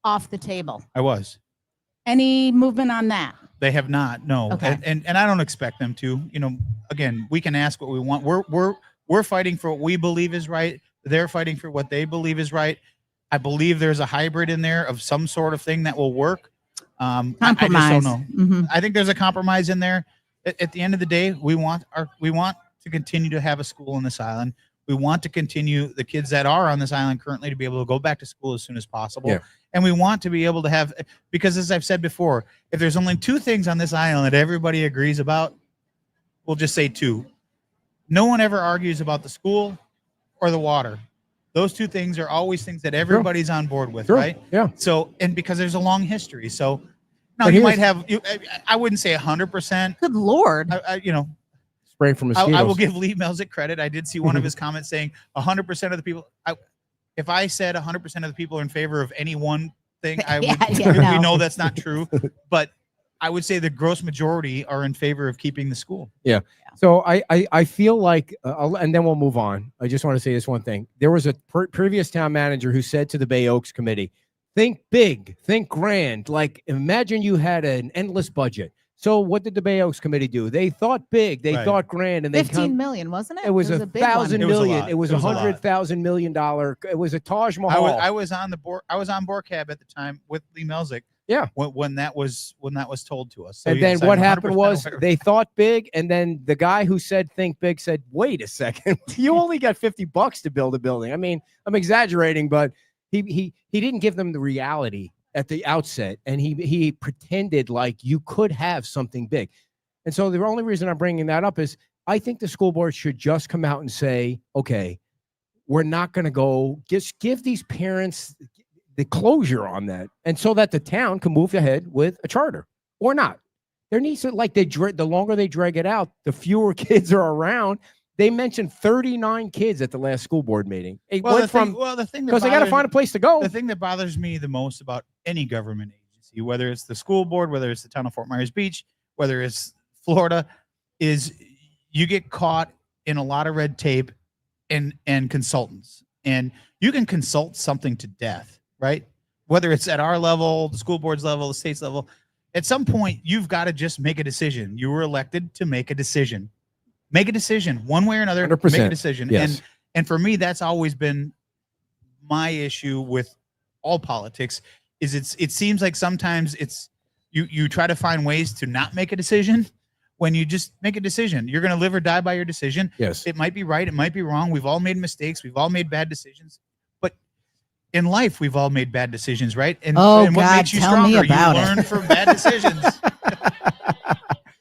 off the table. I was. Any movement on that? They have not, no. Okay. And I don't expect them to. Again, we can ask what we want. We're fighting for what we believe is right. They're fighting for what they believe is right. I believe there's a hybrid in there of some sort of thing that will work. Compromise. I just don't know. I think there's a compromise in there. At the end of the day, we want to continue to have a school on this island. We want to continue the kids that are on this island currently to be able to go back to school as soon as possible. Yeah. And we want to be able to have, because as I've said before, if there's only two things on this island that everybody agrees about, we'll just say two. No one ever argues about the school or the water. Those two things are always things that everybody's on board with, right? Yeah. So, and because there's a long history. So now you might have, I wouldn't say 100%. Good Lord. Spraying from mosquitoes. I will give Lee Melzick credit. I did see one of his comments saying 100% of the people. If I said 100% of the people are in favor of any one thing, I would. We know that's not true. But I would say the gross majority are in favor of keeping the school. Yeah. So I feel like, and then we'll move on. I just want to say this one thing. There was a previous town manager who said to the Bay Oaks committee, think big, think grand. Like, imagine you had an endless budget. So what did the Bay Oaks committee do? They thought big, they thought grand, and they 15 million, wasn't it? It was $1,000 million. It was $100,000 million. It was a Taj Mahal. I was on the board. I was on board cab at the time with Lee Melzick. Yeah. When that was told to us. So and then what happened was they thought big, and then the guy who said think big said, "Wait a second, you only got $50 to build a building." I mean, I'm exaggerating, but he didn't give them the reality at the outset, and he pretended like you could have something big. And so the only reason I'm bringing that up is I think the school board should just come out and say, okay, we're not going to go, just give these parents the closure on that, and so that the town can move ahead with a charter or not. There needs to, like, the longer they drag it out, the fewer kids are around. They mentioned 39 kids at the last school board meeting. It went from, because they got to find a place to go. The thing that bothers me the most about any government agency, whether it's the school board, whether it's the town of Fort Myers Beach, whether it's Florida, is you get caught in a lot of red tape and consultants. And you can consult something to death, right? Whether it's at our level, the school board's level, the state's level, at some point, you've got to just make a decision. You were elected to make a decision. Make a decision one way or another. 100%. Make a decision. Yes. And for me, that's always been my issue with all politics. Is it seems like sometimes it's you try to find ways to not make a decision when you just make a decision. You're going to live or die by your decision. Yes. It might be right. It might be wrong. We've all made mistakes. We've all made bad decisions. But in life, we've all made bad decisions, right? And what makes you stronger? You learn from bad decisions.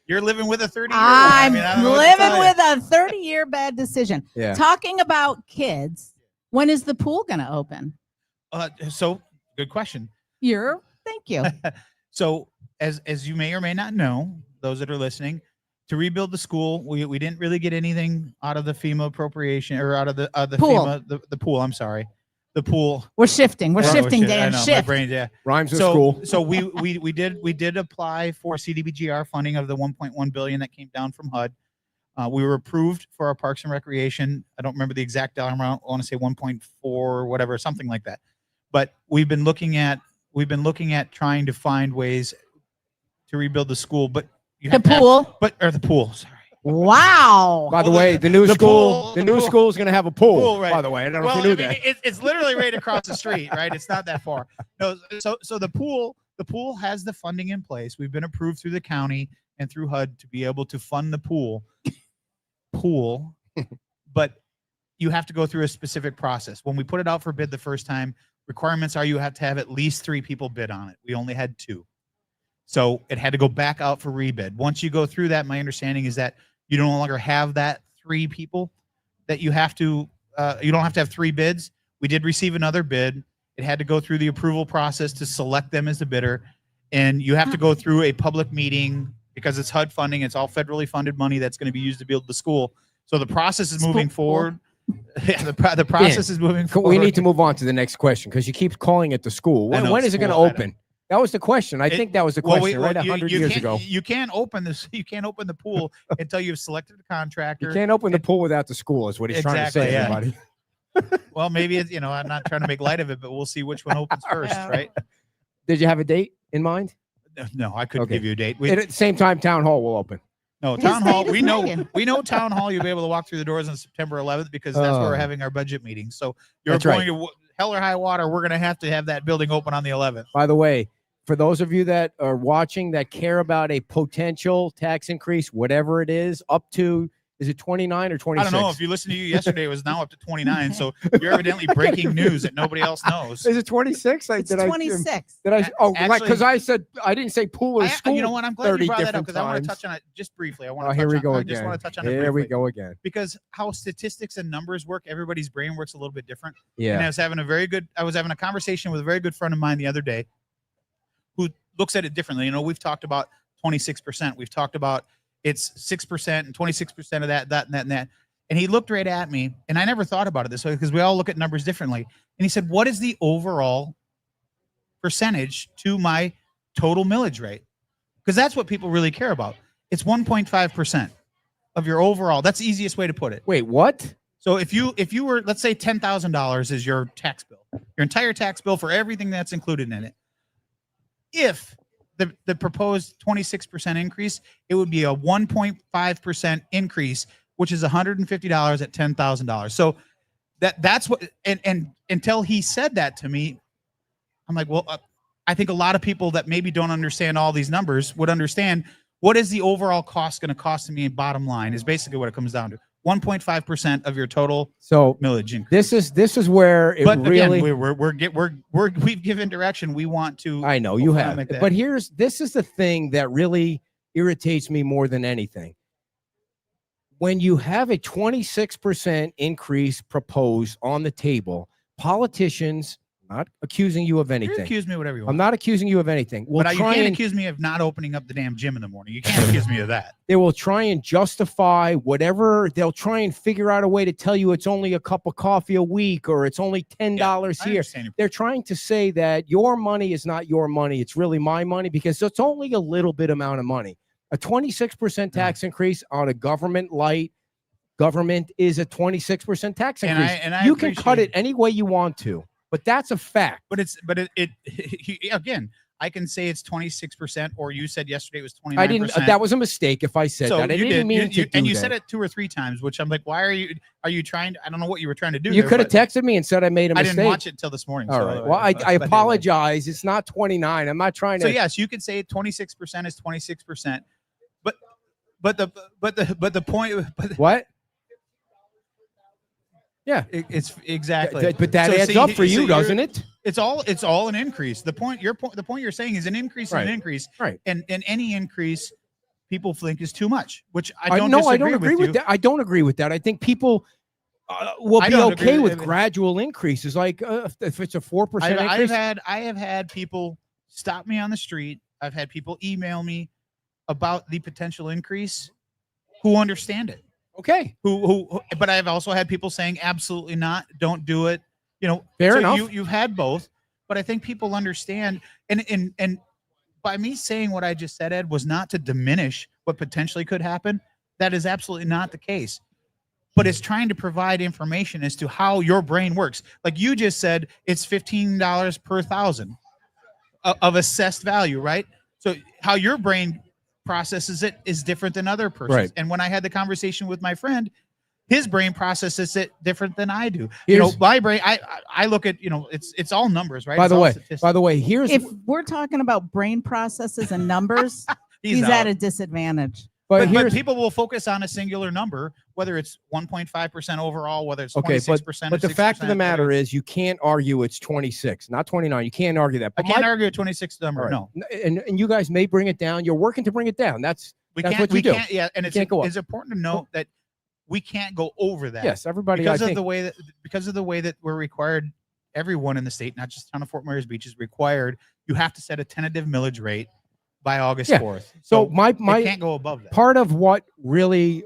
You're living with a 30-year. I'm living with a 30-year bad decision. Yeah. Talking about kids, when is the pool going to open? So good question. Thank you. So as you may or may not know, those that are listening, to rebuild the school, we didn't really get anything out of the FEMA appropriation or out of the pool. FEMA the pool. I'm sorry. The pool. We're shifting. We're shifting, Dan. Shift. My brain, yeah. Rhymes with school. So we did apply for CDBGR funding of the $1.1 billion that came down from HUD. We were approved for our Parks and Recreation. I don't remember the exact dollar amount. I want to say 1.4 or whatever, something like that. But we've been looking at trying to find ways to rebuild the school. But the pool. The pool. Sorry. Wow. By the way, the new school is going to have a pool. Right. By the way, I don't know if you knew that. It's literally right across the street, right? It's not that far. No, so the pool has the funding in place. We've been approved through the county and through HUD to be able to fund the pool, but you have to go through a specific process. When we put it out for bid the first time, requirements are you have to have at least 3 people bid on it. We only had 2. So it had to go back out for rebid. Once you go through that, my understanding is that you no longer have that 3 people that you have to, you don't have to have 3 bids. We did receive another bid. It had to go through the approval process to select them as the bidder. And you have to go through a public meeting because it's HUD funding. It's all federally funded money that's going to be used to build the school. So the process is moving forward. Yeah, the process is moving forward. We need to move on to the next question because you keep calling it the school. When is it going to open? That was the question. I think that was the question, right? 100 years ago. You can't open this. You can't open the pool until you've selected a contractor. You can't open the pool without the school. Is what he's trying to say, everybody. Well, maybe it's, I'm not trying to make light of it, but we'll see which one opens first, right? Did you have a date in mind? No, I couldn't give you a date. At the same time, town hall will open. No, town hall. We know town hall. You'll be able to walk through the doors on September 11th because that's where we're having our budget meeting. So you're going to hell or high water. We're going to have that building open on the 11th. By the way, for those of you that are watching that care about a potential tax increase, whatever it is, up to, is it 29 or 26? I don't know. If you listened to you yesterday, it was now up to 29. So you're evidently breaking news that nobody else knows. Is it 26? It's 26. Because I said, I didn't say pool or school. You know what? I'm glad you brought that up because I want to touch on it just briefly. Here we go again. I just want to touch on it. Here we go again. Because how statistics and numbers work, everybody's brain works a little bit different. Yeah. And I was having a conversation with a very good friend of mine the other day who looks at it differently. We've talked about 26%. We've talked about it's 6% and 26% of that, and that. And he looked right at me, and I never thought about it this way because we all look at numbers differently. And he said, what is the overall percentage to my total millage rate? Because that's what people really care about. It's 1.5% of your overall. That's the easiest way to put it. Wait, what? So if you were, let's say $10,000 is your tax bill, your entire tax bill for everything that's included in it. If the proposed 26% increase, it would be a 1.5% increase, which is $150 at $10,000. So that's what, and until he said that to me, I'm like, well, I think a lot of people that maybe don't understand all these numbers would understand what is the overall cost going to cost me. Bottom line is basically what it comes down to. 1.5% of your total millage increase. This is where it really. Again, we've given direction. We want to. I know you have, but this is the thing that really irritates me more than anything. When you have a 26% increase proposed on the table, politicians. Not accusing you of anything. You accuse me whatever you want. I'm not accusing you of anything. But you can't accuse me of not opening up the damn gym in the morning. You can't accuse me of that. They will try and justify whatever. They'll try and figure out a way to tell you it's only a cup of coffee a week or it's only $10 here. They're trying to say that your money is not your money. It's really my money because it's only a little bit amount of money. A 26% tax increase on a government is a 26% tax increase. And you can cut it any way you want to. But that's a fact. But again, I can say it's 26%, or you said yesterday it was 29%. I didn't. That was a mistake if I said that. I didn't mean to do and you that. said it 2 or 3 times, which I'm like, why are you trying to? I don't know what you were trying to do. You could have texted me and said I made a mistake. I didn't watch it until this morning. All right. Well, I apologize. It's not 29. I'm not trying to. So yes, you could say 26% is 26%, but the point. What? Yeah, it's exactly. But that adds up for you, doesn't it? It's all an increase. The point you're saying is an increase and an increase. Right. And any increase people think is too much, which I don't agree with that. I don't agree with that. I think people will be okay with gradual increases. Like if it's a 4% increase. I have had people stop me on the street. I've had people email me about the potential increase who understand it. Okay. But I've also had people saying absolutely not, don't do it. Fair enough. You've had both, but I think people understand. And by me saying what I just said, Ed, was not to diminish what potentially could happen. That is absolutely not the case. But it's trying to provide information as to how your brain works. Like you just said, it's $15 per thousand of assessed value, right? So how your brain processes it is different than other persons. Right. And when I had the conversation with my friend, his brain processes it different than I do. My brain, I look at, it's all numbers, right? By the way, if we're talking about brain processes and numbers, he's at a disadvantage. But people will focus on a singular number, whether it's 1.5% overall, whether it's 26%. But the fact of the matter is, you can't argue it's 26, not 29. You can't argue that. But I can't argue a 26 number. Right. No. And you guys may bring it down. You're working to bring it down. That's what you do. Yeah, and it's important to note that we can't go over that. Yes, everybody. Because of the way that we're required. Everyone in the state, not just the town of Fort Myers Beach, is required. You have to set a tentative millage rate by August 4th. So my can't go above that. Part of what really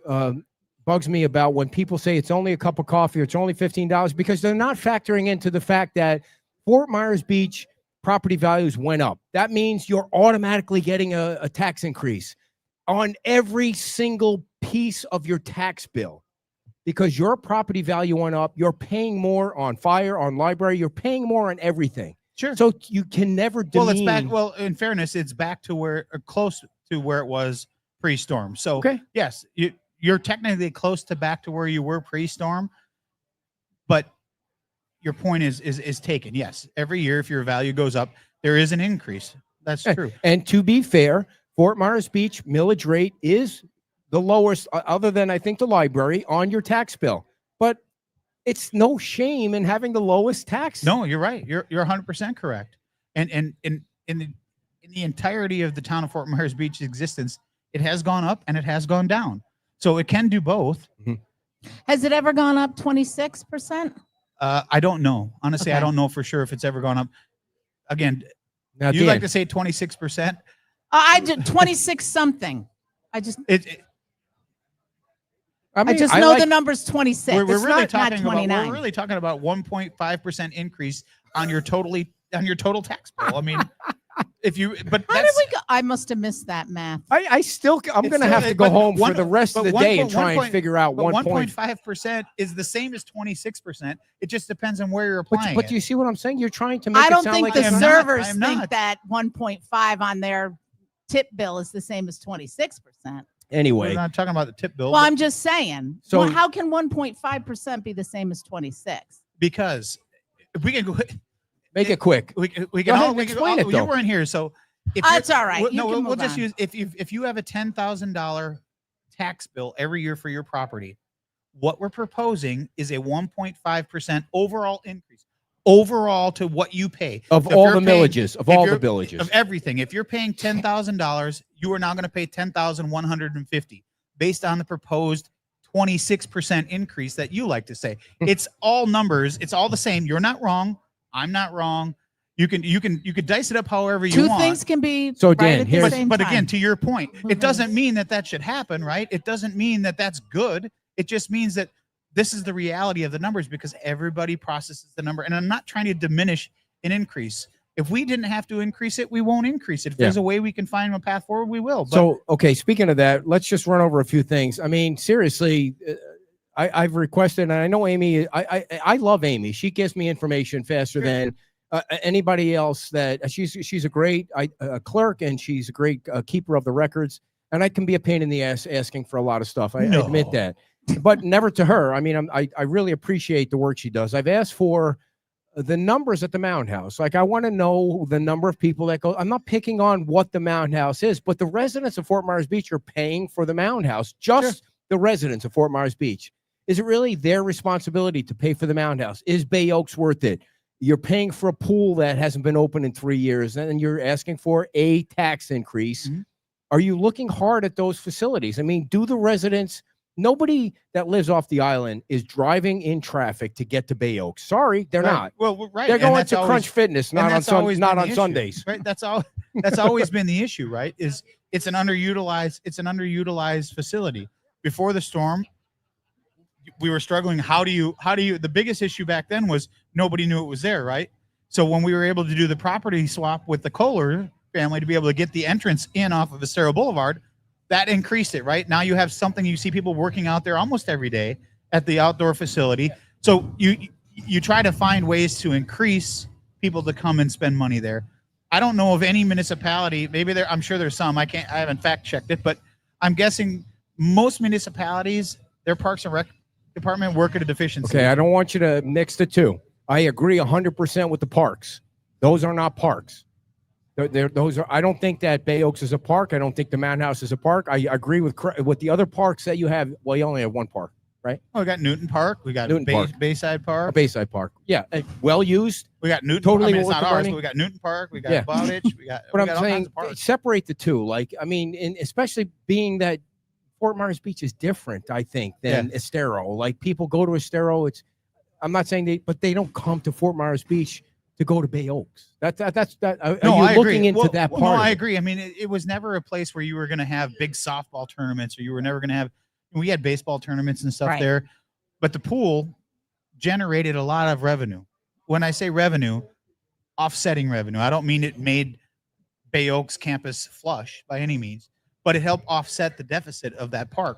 bugs me about when people say it's only a cup of coffee or it's only $15, because they're not factoring into the fact that Fort Myers Beach property values went up. That means you're automatically getting a tax increase on every single piece of your tax bill. Because your property value went up, you're paying more on fire, on library, you're paying more on everything. Sure. So you can never demean. Well, it's back. Well, in fairness, it's back to where close to where it was pre-storm. So yes, you're technically close to back to where you were pre-storm, but your point is taken. Yes, every year if your value goes up, there is an increase. That's true. And to be fair, Fort Myers Beach millage rate is the lowest, other than I think the library, on your tax bill. But it's no shame in having the lowest tax. No, you're right. You're 100% correct. And in the entirety of the town of Fort Myers Beach's existence, it has gone up and it has gone down. So it can do both. Mm-hmm. Has it ever gone up 26%? I don't know. Honestly, I don't know for sure if it's ever gone up. Again, now, you like to say 26%? I did 26 something. I just know like, the number's 26. We're really talking about 1.5% increase on your total tax bill. I mean, how did we go? I must have missed that math. I'm going to have to go home for the rest of the day and try and figure out 1.5% is the same as 26%. It just depends on where you're applying. But you see what I'm saying? You're trying to make I it don't sound think like the servers think that 1.5 on their tip bill is the same as 26%. Anyway, we're not talking about the tip bill. Well, I'm just saying. So how can 1.5% be the same as 26? Because if we can go, make it quick. We can explain it. Though. You weren't here, so that's all right. We'll just use if you have a $10,000 tax bill every year for your property, what we're proposing is a 1.5% overall increase. Overall to what you pay of all the villages, of everything. If you're paying $10,000, you are now going to pay $10,150 based on the proposed 26% increase that you like to say. It's all numbers. It's all the same. You're not wrong. I'm not wrong. You can dice it up however you want. Two things can be so Dan. But again, to your point, it doesn't mean that should happen, right? It doesn't mean that that's good. It just means that this is the reality of the numbers because everybody processes the number. And I'm not trying to diminish an increase. If we didn't have to increase it, we won't increase it. If there's a way we can find a path forward, we will. So, speaking of that, let's just run over a few things. I mean, seriously, I've requested, and I know Amy, I love Amy. She gives me information faster than anybody else. That she's a great clerk, and she's a great keeper of the records. And I can be a pain in the ass asking for a lot of stuff. I admit that. But never to her. I mean, I really appreciate the work she does. I've asked for the numbers at the Mound House. Like, I want to know the number of people that go. I'm not picking on what the Mound House is, but the residents of Fort Myers Beach are paying for the Mound House. Just the residents of Fort Myers Beach. Is it really their responsibility to pay for the Mound House? Is Bay Oaks worth it? You're paying for a pool that hasn't been open in 3 years, and you're asking for a tax increase. Mm-hmm. Are you looking hard at those facilities? I mean, do the residents... Nobody that lives off the island is driving in traffic to get to Bay Oaks. Sorry, they're not. Well, right. They're going to Crunch Fitness, not on Sundays. Right. That's always been the issue, right? Is it's an underutilized facility. Before the storm, we were struggling. How do you? The biggest issue back then was nobody knew it was there, right? So when we were able to do the property swap with the Kohler family to be able to get the entrance in off of Estero Boulevard, that increased it, right? Now you have something, you see people working out there almost every day at the outdoor facility. So you try to find ways to increase people to come and spend money there. I don't know of any municipality, I'm sure there's some, I haven't fact checked it, but I'm guessing most municipalities, their Parks and Rec department work at a deficiency. Okay, I don't want you to mix the two. I agree 100% with the parks. Those are not parks. Those are. I don't think that Bay Oaks is a park. I don't think the Mountain House is a park. I agree with the other parks that you have. Well, you only have one park, right? Oh, we got Newton Park. We got Bayside Park. Bayside Park. Yeah, well used. We got Newton. Totally, it's not ours, but we got Newton Park. We got Bowditch. We got. But I'm saying separate the two. Like, I mean, especially being that Fort Myers Beach is different, I think, than Estero. Like, people go to Estero. I'm not saying but they don't come to Fort Myers Beach to go to Bay Oaks. That's that. No, I agree. Into that part. No, I agree. I mean, it was never a place where you were going to have big softball tournaments, or you were never going to have. We had baseball tournaments and stuff there, but the pool generated a lot of revenue. When I say revenue, offsetting revenue, I don't mean it made Bay Oaks campus flush by any means, but it helped offset the deficit of that park.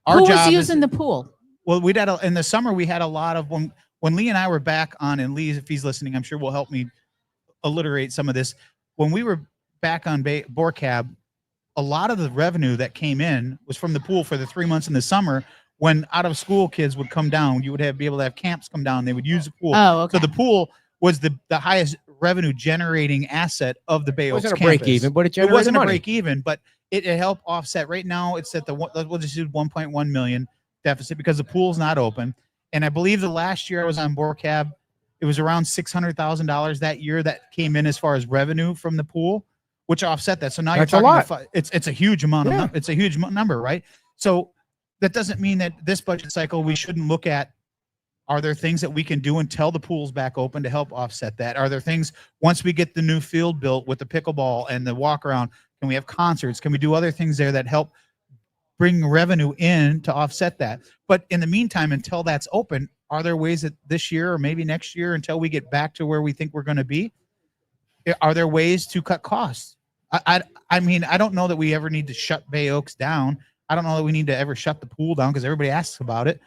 Who was using the pool? Well, in the summer we had a lot of when Lee and I were back on, and Lee, if he's listening, I'm sure will help me alliterate some of this. When we were back on Borcab, a lot of the revenue that came in was from the pool for the 3 months in the summer when out of school kids would come down. You would be able to have camps come down. They would use the pool. Oh, okay. So the pool was the highest revenue generating asset of the Bay Oaks campus. It wasn't a break even, but it wasn't money. A break even, but it helped offset. Right now, it's at we'll just do 1.1 million deficit because the pool's not open. And I believe the last year I was on Borcab, it was around $600,000 that year that came in as far as revenue from the pool, which offset that. So now that's you're talking a lot. It's a huge amount of it's a huge number, right? So that doesn't mean that this budget cycle we shouldn't look at. Are there things that we can do until the pool's back open to help offset that? Are there things once we get the new field built with the pickleball and the walk around? Can we have concerts? Can we do other things there that help bring revenue in to offset that? But in the meantime, until that's open, are there ways that this year or maybe next year, until we get back to where we think we're going to be, are there ways to cut costs? I mean, I don't know that we ever need to shut Bay Oaks down. I don't know that we need to ever shut the pool down because everybody asks about it.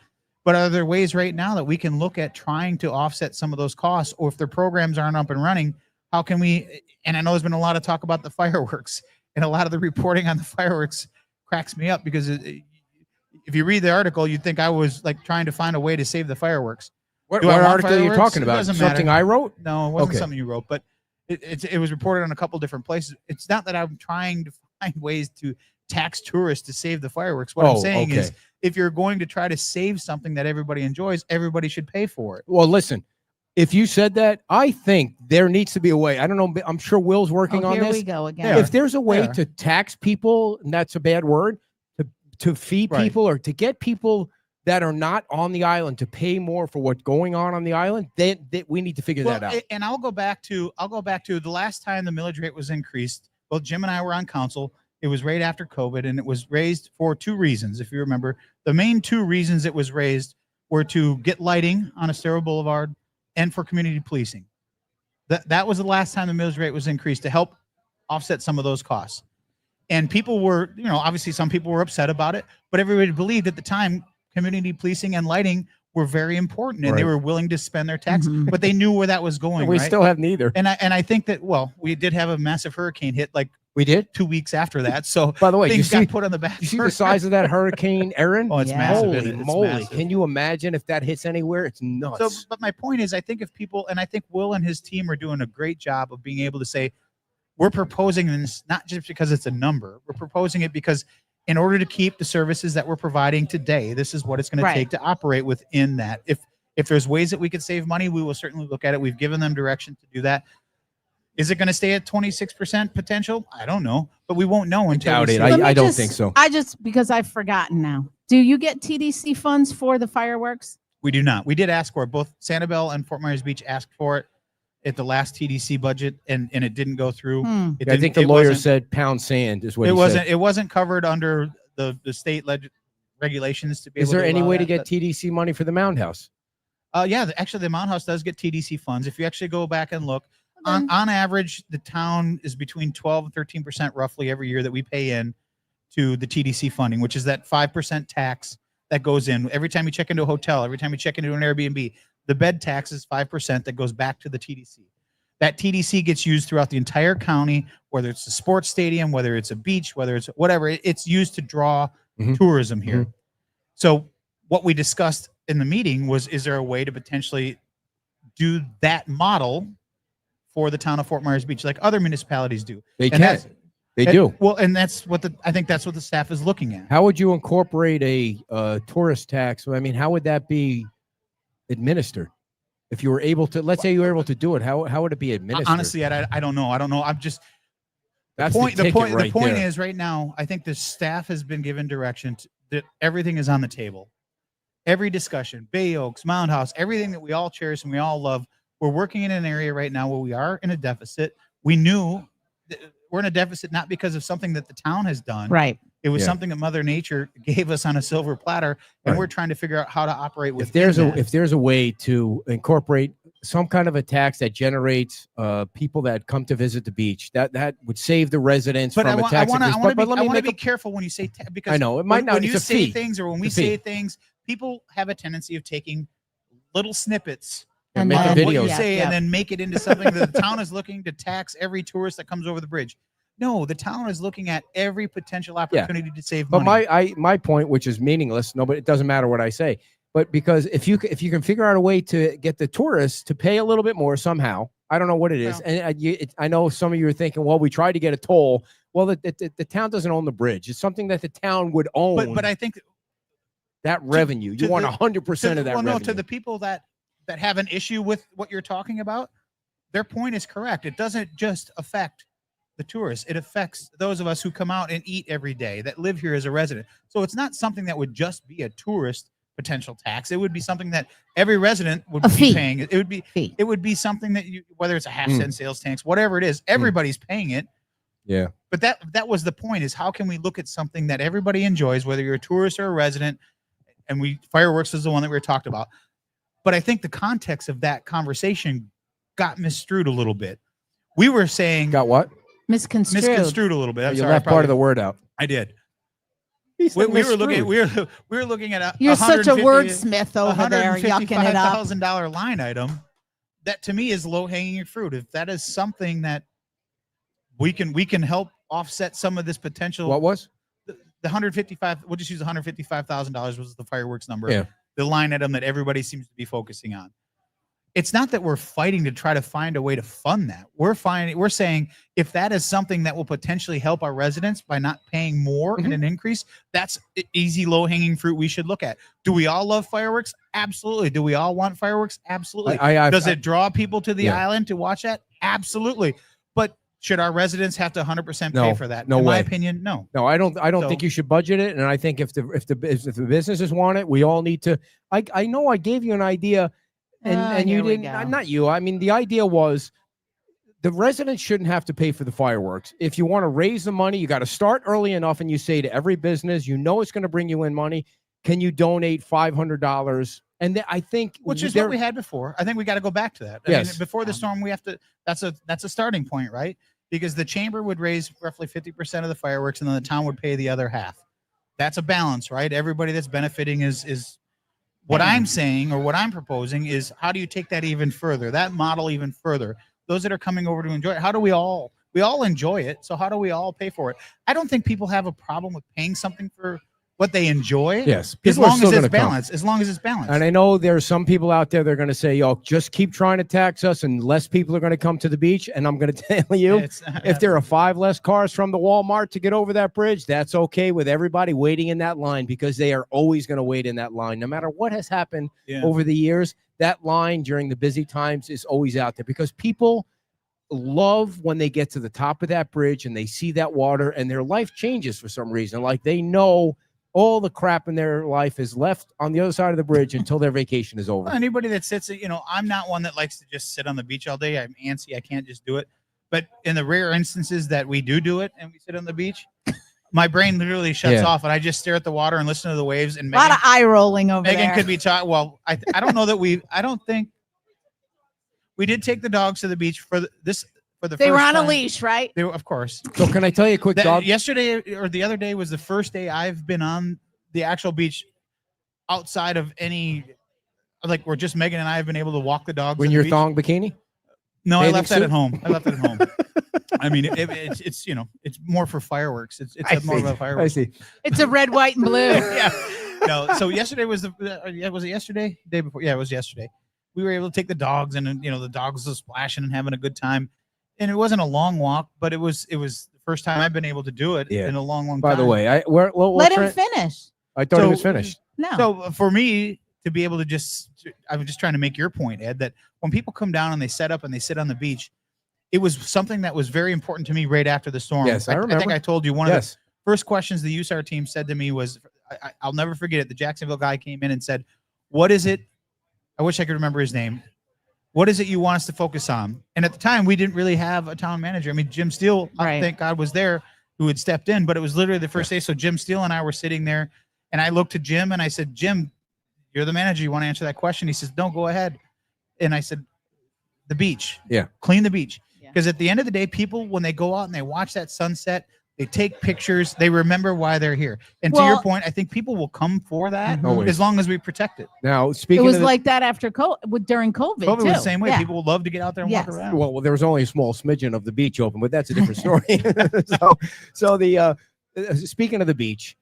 But are there ways right now that we can look at trying to offset some of those costs? Or if their programs aren't up and running, how can we? And I know there's been a lot of talk about the fireworks, and a lot of the reporting on the fireworks cracks me up because if you read the article, you'd think I was like trying to find a way to save the fireworks. What article are you talking about? Something I wrote? No, it wasn't something you wrote, but it was reported on a couple different places. It's not that I'm trying to find ways to tax tourists to save the fireworks. What I'm saying is, if you're going to try to save something that everybody enjoys, everybody should pay for it. Well, listen, if you said that, I think there needs to be a way. I don't know. I'm sure Will's working on this. Here we go again. If there's a way to tax people, and that's a bad word, to feed people or to get people that are not on the island to pay more for what's going on the island, then we need to figure that out. And I'll go back to the last time the millage rate was increased. Both Jim and I were on council. It was right after COVID, and it was raised for two reasons. If you remember, the main two reasons it was raised were to get lighting on Estero Boulevard and for community policing. That was the last time the millage rate was increased to help offset some of those costs. And people were, obviously some people were upset about it, but everybody believed at the time community policing and lighting were very important, and they were willing to spend their tax, but they knew where that was going. We still have neither. And I think that, we did have a massive hurricane hit we did 2 weeks after that. So by the way, things got put on the back. You see the size of that Hurricane Erin? Oh, it's massive. Holy moly. Massive. Can you imagine if that hits anywhere? It's nuts. So, but my point is, I think if people, and I think Will and his team are doing a great job of being able to say, we're proposing this not just because it's a number. We're proposing it because in order to keep the services that we're providing today, this is what it's going to take to operate within that. If there's ways that we could save money, we will certainly look at it. We've given them direction to do that. Is it going to stay at 26% potential? I don't know, but we won't know until I doubt it. I don't think so. Because I've forgotten now. Do you get TDC funds for the fireworks? We do not. We did ask for it. Both Sanibel and Fort Myers Beach asked for it at the last TDC budget, and it didn't go through. I think the lawyer said pound sand is what he said. It wasn't covered under the state regulations to be able to. Is there any way to get TDC money for the Mound House? Actually, the Mound House does get TDC funds. If you actually go back and look, on average, the town is between 12 and 13% roughly every year that we pay in to the TDC funding, which is that 5% tax that goes in every time you check into a hotel, every time you check into an Airbnb. The bed tax is 5% that goes back to the TDC. That TDC gets used throughout the entire county, whether it's a sports stadium, whether it's a beach, whether it's whatever. It's used to draw tourism here. So what we discussed in the meeting was, is there a way to potentially do that model for the town of Fort Myers Beach, like other municipalities do. They can. They do. Well, and that's what I think that's what the staff is looking at. How would you incorporate a tourist tax? I mean, how would that be administered? If you were able to, let's say you were able to do it, how would it be administered? Honestly, I don't know. I'm just. That's the point there. is right now, I think the staff has been given direction that everything is on the table. Every discussion, Bay Oaks, Mound House, everything that we all cherish and we all love. We're working in an area right now where we are in a deficit. We knew we're in a deficit not because of something that the town has done. Right. It was something that Mother Nature gave us on a silver platter, and we're trying to figure out how to operate with. If there's a way to incorporate some kind of a tax that generates people that come to visit the beach, that would save the residents from a tax. I want to be careful when you say because I know it might not. When you say things or when we say things, people have a tendency of taking little snippets and make a video. What you say and then make it into something that the town is looking to tax every tourist that comes over the bridge. No, the town is looking at every potential opportunity to save money. But my point, which is meaningless, but it doesn't matter what I say. But because if you can figure out a way to get the tourists to pay a little bit more somehow, I don't know what it is. And I know some of you are thinking, well, we tried to get a toll. Well, the town doesn't own the bridge. It's something that the town would own. But I think that revenue, you want 100% of that revenue. No, to the people that have an issue with what you're talking about, their point is correct. It doesn't just affect the tourists. It affects those of us who come out and eat every day, that live here as a resident. So it's not something that would just be a tourist potential tax. It would be something that every resident would be paying. It would be something that whether it's a half-cent sales tax, whatever it is, everybody's paying it. Yeah. But that was the point, is how can we look at something that everybody enjoys, whether you're a tourist or a resident, and fireworks is the one that we were talked about. But I think the context of that conversation got misconstrued a little bit. We were saying got what? Misconstrued a little bit. I'm you sorry, left part of the word out. I did. We were looking at you're such a wordsmith over there, yucking it up. $155,000 line item. That to me is low hanging fruit. If that is something that we can help offset some of this potential. What was the 155? We'll just use $155,000 was the fireworks number. Yeah. The line item that everybody seems to be focusing on. It's not that we're fighting to try to find a way to fund that. We're saying if that is something that will potentially help our residents by not paying more in an increase, that's easy, low-hanging fruit we should look at. Do we all love fireworks? Absolutely. Do we all want fireworks? Absolutely. Does it draw people to the island to watch that? Absolutely. But should our residents have to 100% pay for that? No In way. my opinion, no. No, I don't think you should budget it. And I think if the businesses want it, we all need to. I know I gave you an idea. And you didn't, not you. I mean, the idea was the residents shouldn't have to pay for the fireworks. If you want to raise the money, you got to start early enough. And you say to every business, it's going to bring you in money. Can you donate $500? And I think, which is what we had before. I think we got to go back to that. I mean, before the storm, we have to, that's a starting point, right? Because the chamber would raise roughly 50% of the fireworks and then the town would pay the other half. That's a balance, right? Everybody that's benefiting is what I'm saying, or what I'm proposing, is how do you take that even further, that model even further? Those that are coming over to enjoy it, how do we all enjoy it? So how do we all pay for it? I don't think people have a problem with paying something for what they enjoy. Yes. As long as it's balanced. As long as it's balanced. And I know there's some people out there, they're going to say, just keep trying to tax us and less people are going to come to the beach. And I'm going to tell you, if there are 5 less cars from the Walmart to get over that bridge, that's okay with everybody waiting in that line, because they are always going to wait in that line. No matter what has happened over the years, that line during the busy times is always out there, because people love when they get to the top of that bridge and they see that water and their life changes for some reason. Like they know all the crap in their life is left on the other side of the bridge until their vacation is over. Anybody that sits, I'm not one that likes to just sit on the beach all day. I'm antsy. I can't just do it. But in the rare instances that we do it and we sit on the beach, my brain literally shuts off and I just stare at the water and listen to the waves. And a lot of eye rolling over there. Megan could be taught. Well, I don't know that I don't think we did take the dogs to the beach for the they were on a leash, right? They were, of course. So can I tell you a quick dog? Yesterday or the other day was the first day I've been on the actual beach outside of any, like, where just Megan and I have been able to walk the dogs. In your thong bikini? No, I left that at home. I mean, it's it's more for fireworks. It's more about fireworks. I see. It's a red, white, and blue. No. So yesterday was was it yesterday? Day before? Yeah, it was yesterday. we were able to take the dogs, and the dogs were splashing and having a good time. And it wasn't a long walk, but it was the first time I've been able to do it in a long time. By the way, let him finish. I thought he was finished. No. So for me to be able to I was just trying to make your point, Ed, that when people come down and they set up and they sit on the beach, it was something that was very important to me right after the storm. Yes, I remember. I think I told you one of the first questions the USAR team said to me was, I'll never forget it. The Jacksonville guy came in and said, "What is it?" I wish I could remember his name. "What is it you want us to focus on?" And at the time, we didn't really have a town manager. I mean, Jim Steele, thank God, was there, who had stepped in, but it was literally the first day. So Jim Steele and I were sitting there, and I looked to Jim and I said, "Jim, you're the manager. You want to answer that question?" He says, "No, go ahead." And I said, "The beach. Yeah. Clean the beach." Because at the end of the day, people, when they go out and they watch that sunset, they take pictures, they remember why they're here. And to your point, I think people will come for that as long as we protect it. Now, speaking it was like that after during COVID. COVID too. was the same way. People would love to get out there and walk around. Well, there was only a small smidgen of the beach open, but that's a different story. so the speaking of the beach,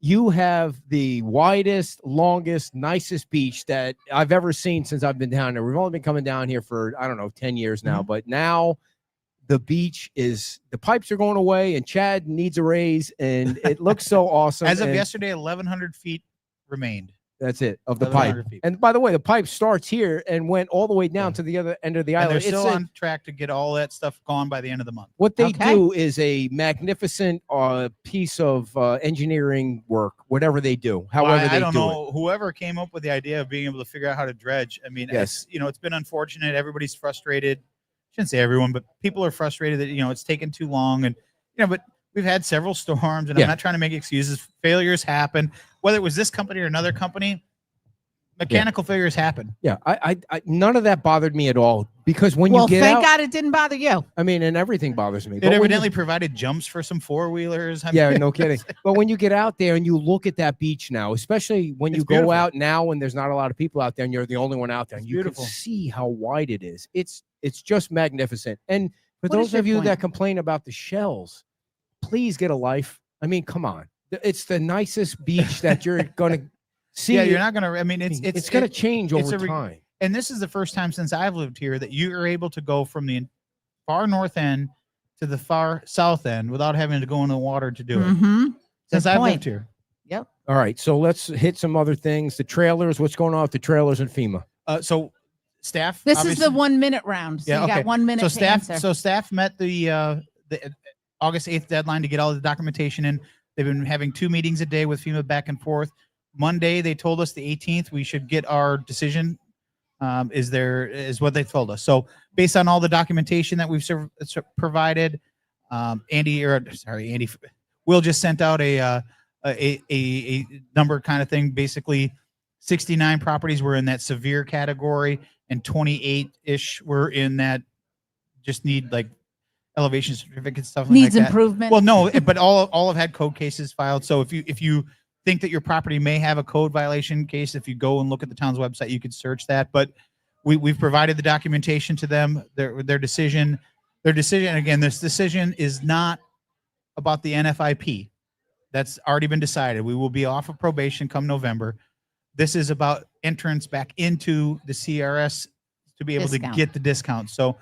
you have the widest, longest, nicest beach that I've ever seen since I've been down there. We've only been coming down here for, 10 years now, but now the beach the pipes are going away, and Chad needs a raise, and it looks so awesome. As of yesterday, 1,100 feet remained. That's it, of the pipe. Feet. And by the way, the pipe starts here and went all the way down to the other end of the island. They're still on track to get all that stuff gone by the end of the month. What they do is a magnificent piece of engineering work, whatever they do, however they do it. I don't know. Whoever came up with the idea of being able to figure out how to dredge, I mean, it's been unfortunate. Everybody's frustrated. I shouldn't say everyone, but people are frustrated that, it's taken too long. And, but we've had several storms, and I'm not trying to make excuses. Failures happen. Whether it was this company or another company, mechanical failures happen. Yeah, I none of that bothered me at all, because when you get thank out, God it didn't bother you. I mean, and everything bothers me. It evidently provided jumps for some four-wheelers. No kidding. But when you get out there and you look at that beach now, especially when you go out now when there's not a lot of people out there and you're the only one out there, and you can see how wide it is. It's just magnificent. And for those of you that complain about the shells, please get a life. I mean, come on. It's the nicest beach that you're going to see. Yeah, you're not going to. I mean, it's going to change over time. And this is the first time since I've lived here that you are able to go from the far north end to the far south end without having to go in the water to do it. Since I've lived here. Yep. All right, so let's hit some other things. The trailers. What's going on with the trailers and FEMA? So staff. This is the 1 minute round. So you got 1 minute. So staff met the August 8th deadline to get all the documentation in. They've been having 2 meetings a day with FEMA back and forth. Monday, they told us the 18th we should get our decision. Is what they told us. So based on all the documentation that we've provided, Andy, Will just sent out a number kind of thing. Basically, 69 properties were in that severe category, and 28-ish were in that just need like elevation certificates, stuff needs like that. Improvement. Well, no, but all have had code cases filed. So if you think that your property may have a code violation case, if you go and look at the town's website, you could search that. But we've provided the documentation to them. Their decision. Again, this decision is not about the NFIP. That's already been decided. We will be off of probation come November. This is about entrance back into the CRS to be able to get the discount. So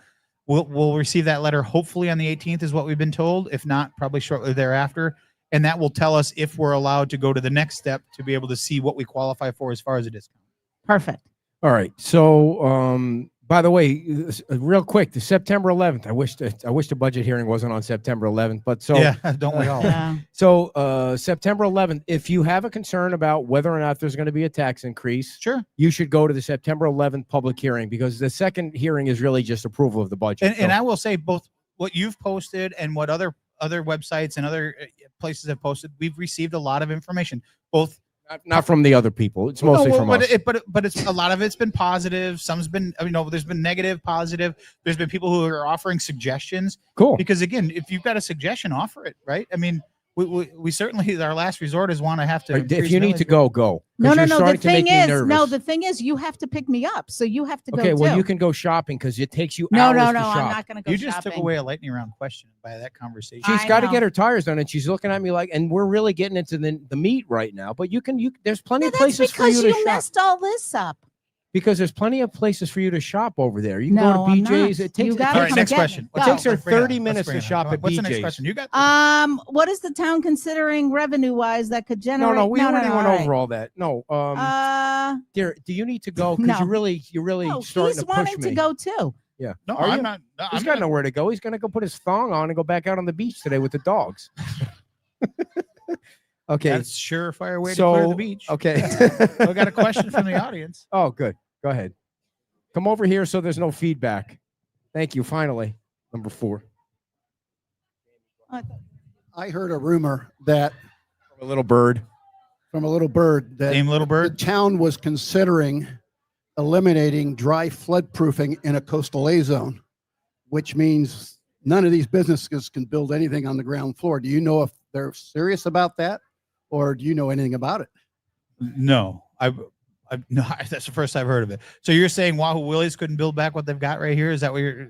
we'll receive that letter hopefully on the 18th is what we've been told. If not, probably shortly thereafter. And that will tell us if we're allowed to go to the next step to be able to see what we qualify for as far as a discount. Perfect. All right. So, by the way, real quick, the September 11th. I wish the budget hearing wasn't on September 11th, but so yeah, don't we all? Yeah. So, September 11th. If you have a concern about whether or not there's going to be a tax increase, sure, you should go to the September 11th public hearing, because the second hearing is really just approval of the budget. And I will say both what you've posted and what other websites and other places have posted, we've received a lot of information, both. Not from the other people. It's mostly from us. But it's a lot of it's been positive. Some's been, there's been negative, positive. There's been people who are offering suggestions. Cool. Because again, if you've got a suggestion, offer it, right? I mean, we certainly, our last resort is want to have to. If you need to go. No. The thing is, you have to pick me up, so you have to go. Okay, well, too. you can go shopping because it takes you hours to shop. I'm not going to go. You just shopping. took away a lightning round question by that conversation. She's got to get her tires done, and she's looking at me like, and we're really getting into the meat right now. But there's plenty of places for you to shop. Because you messed all this up. Because there's plenty of places for you to shop over there. You can No, go to I'm BJ's. not. It takes You gotta All right, come next get question. me. it takes her Let's bring it on. 30 Let's minutes bring to it on. shop Come on. at What's the next BJ's. question? You got What is the town considering revenue-wise that could generate? No, we already went all over all that. No, right. dear, do you need to go? Because No. you're really No, starting he's to push wanting me. to go too. Yeah. no, Are I'm you? not. No, He's I'm got not. nowhere to go. He's gonna go put his thong on and go back out on the beach today with the dogs. Okay. That's surefire way to So clear the beach. okay. I got a question from the audience. Oh, good. Go ahead. Come over here so there's no feedback. Thank you. Finally, number 4. I heard a rumor that A little bird. from a little bird that Name Little the Bird. town was considering eliminating dry flood proofing in a coastal A zone, which means none of these businesses can build anything on the ground floor. Do you know if they're serious about that, or do you know anything about it? No, no. That's the first I've heard of it. So you're saying Wahoo Willie's couldn't build back what they've got right here? Is that what you're?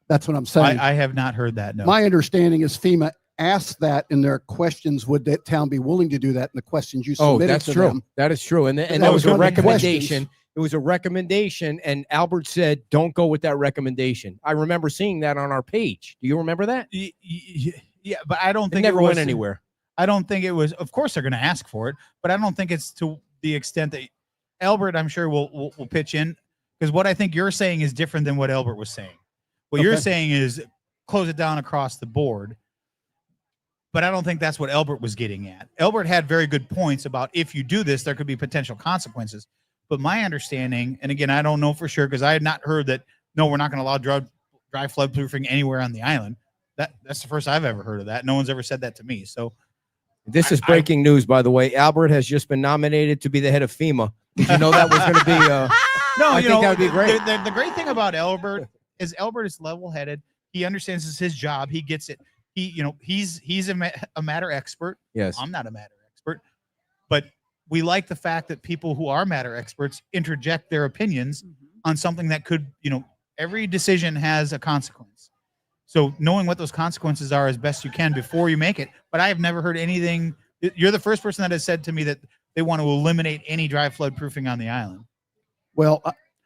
That's what I'm saying. I have not heard that. No. My understanding is FEMA asked that in their questions, would that town be willing to do that? In the questions you Oh, submitted that's to true. them. That is true. And That that was was a one of the recommendation. questions. It was a recommendation, and Albert said, "Don't go with that recommendation." I remember seeing that on our page. Do you remember that? Yeah, but I don't It think never it was, went anywhere. I don't think it was. Of course, they're going to ask for it, but I don't think it's to the extent that Albert, I'm sure, will pitch in, because what I think you're saying is different than what Albert was saying. What you're Okay. saying is close it down across the board, but I don't think that's what Albert was getting at. Albert had very good points about if you do this, there could be potential consequences. But my understanding, and again, I don't know for sure because I had not heard that. No, we're not going to allow dry flood proofing anywhere on the island. That's the first I've ever heard of that. No one's ever said that to me. So This is breaking news, by the way. Albert has just been nominated to be the head of FEMA. Did you know that was going to be? no, I you think know, that would be great. The great thing about Albert is level-headed. He understands it's his job. He gets it. He's a matter expert. Yes. I'm not a matter expert, but we like the fact that people who are matter experts interject their opinions on something that could, every decision has a consequence. So knowing what those consequences are as best you can before you make it. But I have never heard anything. You're the first person that has said to me that they want to eliminate any dry flood proofing on the island. Well,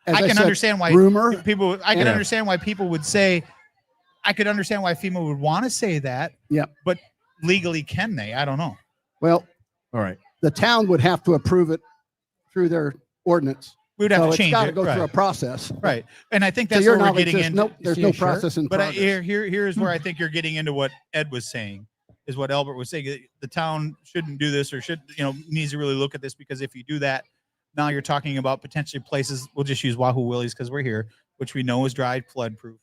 as I can said, understand why rumor. people. I can understand why people would say. I could understand why FEMA would want to say that. Yeah. But legally, can they? I don't know. Well, All right. the town would have to approve it through their ordinance. We would have So to change it's got it. to go right. through a process. Right. And I think To that's your where we're knowledge, getting into. nope, there's no process in But progress. here's where I think you're getting into what Ed was saying, is what Albert was saying. The town shouldn't do this, or needs to really look at this, because if you do that, now you're talking about potentially places. We'll just use Wahoo Willie's because we're here, which we know is dry flood proof.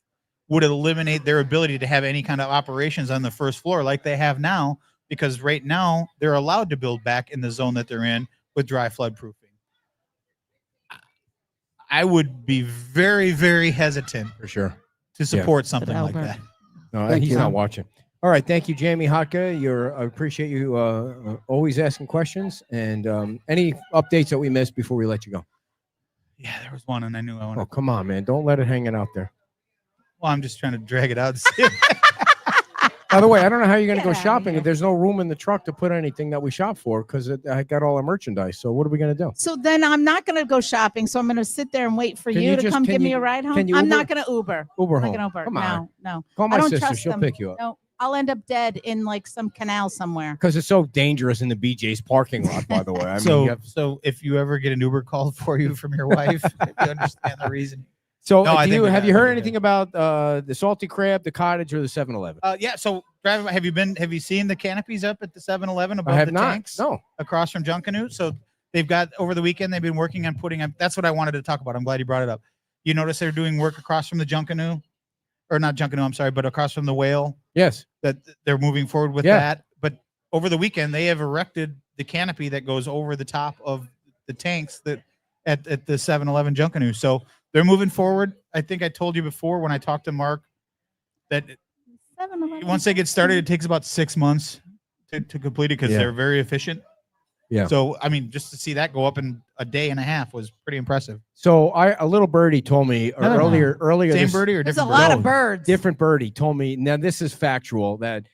Would eliminate their ability to have any kind of operations on the first floor like they have now, because right now they're allowed to build back in the zone that they're in with dry flood proofing. I would be very, very hesitant For sure. to support something like Albert. that. No, Thank he's you. not watching. All right. Thank you, Jamie Hotka. I appreciate you always asking questions. And any updates that we missed before we let you go? Yeah, there was one, and I knew I wanted. Oh, come on, man. Don't let it hanging out there. Well, I'm just trying to drag it out. By the way, I don't know how you're going to Get go outta shopping here. if there's no room in the truck to put anything that we shop for, because I got all our merchandise. So what are we going to do? So then I'm not going to go shopping. So I'm going to sit there and wait for Can you you to just- come can give me you- a ride home. can you I'm Uber? not going to Uber. Uber I'm home. not going to Uber. Come on. No. Call I my don't sister. trust She'll them. pick you up. No, I'll end up dead in like some canal somewhere. Because it's so dangerous in the BJ's parking lot, by the way. I mean, so, you have- so if you ever get an Uber called for you from your wife, you understand the reason. So No, I think we have got you it. heard We're anything about the salty crab, the cottage, or the 7-Eleven? Yeah. So, have you seen the canopies up at the 7-Eleven above I have the not. tanks? No. Across from Junkanoo. So they've got, over the weekend, they've been working on putting up. That's what I wanted to talk about. I'm glad you brought it up. You notice they're doing work across from the Junkanoo, or not Junkanoo, I'm sorry, but across from the Whale, Yes. that they're moving forward with Yeah. that. But over the weekend, they have erected the canopy that goes over the top of the tanks that at the 7-Eleven Junkanoo. So they're moving forward. I think I told you before when I talked to Mark that 7-Eleven. once they get started, it takes about 6 months to complete it, because Yeah. they're very efficient. Yeah. So, I mean, just to see that go up in a day and a half was pretty impressive. So a little birdie told me earlier. Same this- birdie or There's a different lot birdie? of birds. different birdie told me. Now this is factual, that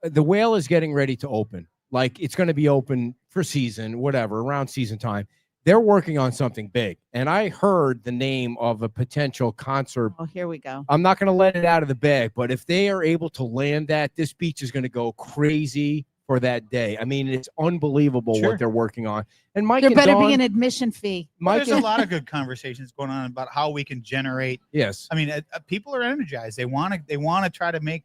the Whale is getting ready to open. Like, it's going to be open for season, whatever, around season time. they're working on something big. And I heard the name of a potential concert. Oh, here we go. I'm not going to let it out of the bag, but if they are able to land that, this beach is going to go crazy for that day. I mean, it's unbelievable what they're working on. And Mike, there better be an admission fee. There's a lot of good conversations going on about how we can generate. Yes. I mean, people are energized. They want to try to make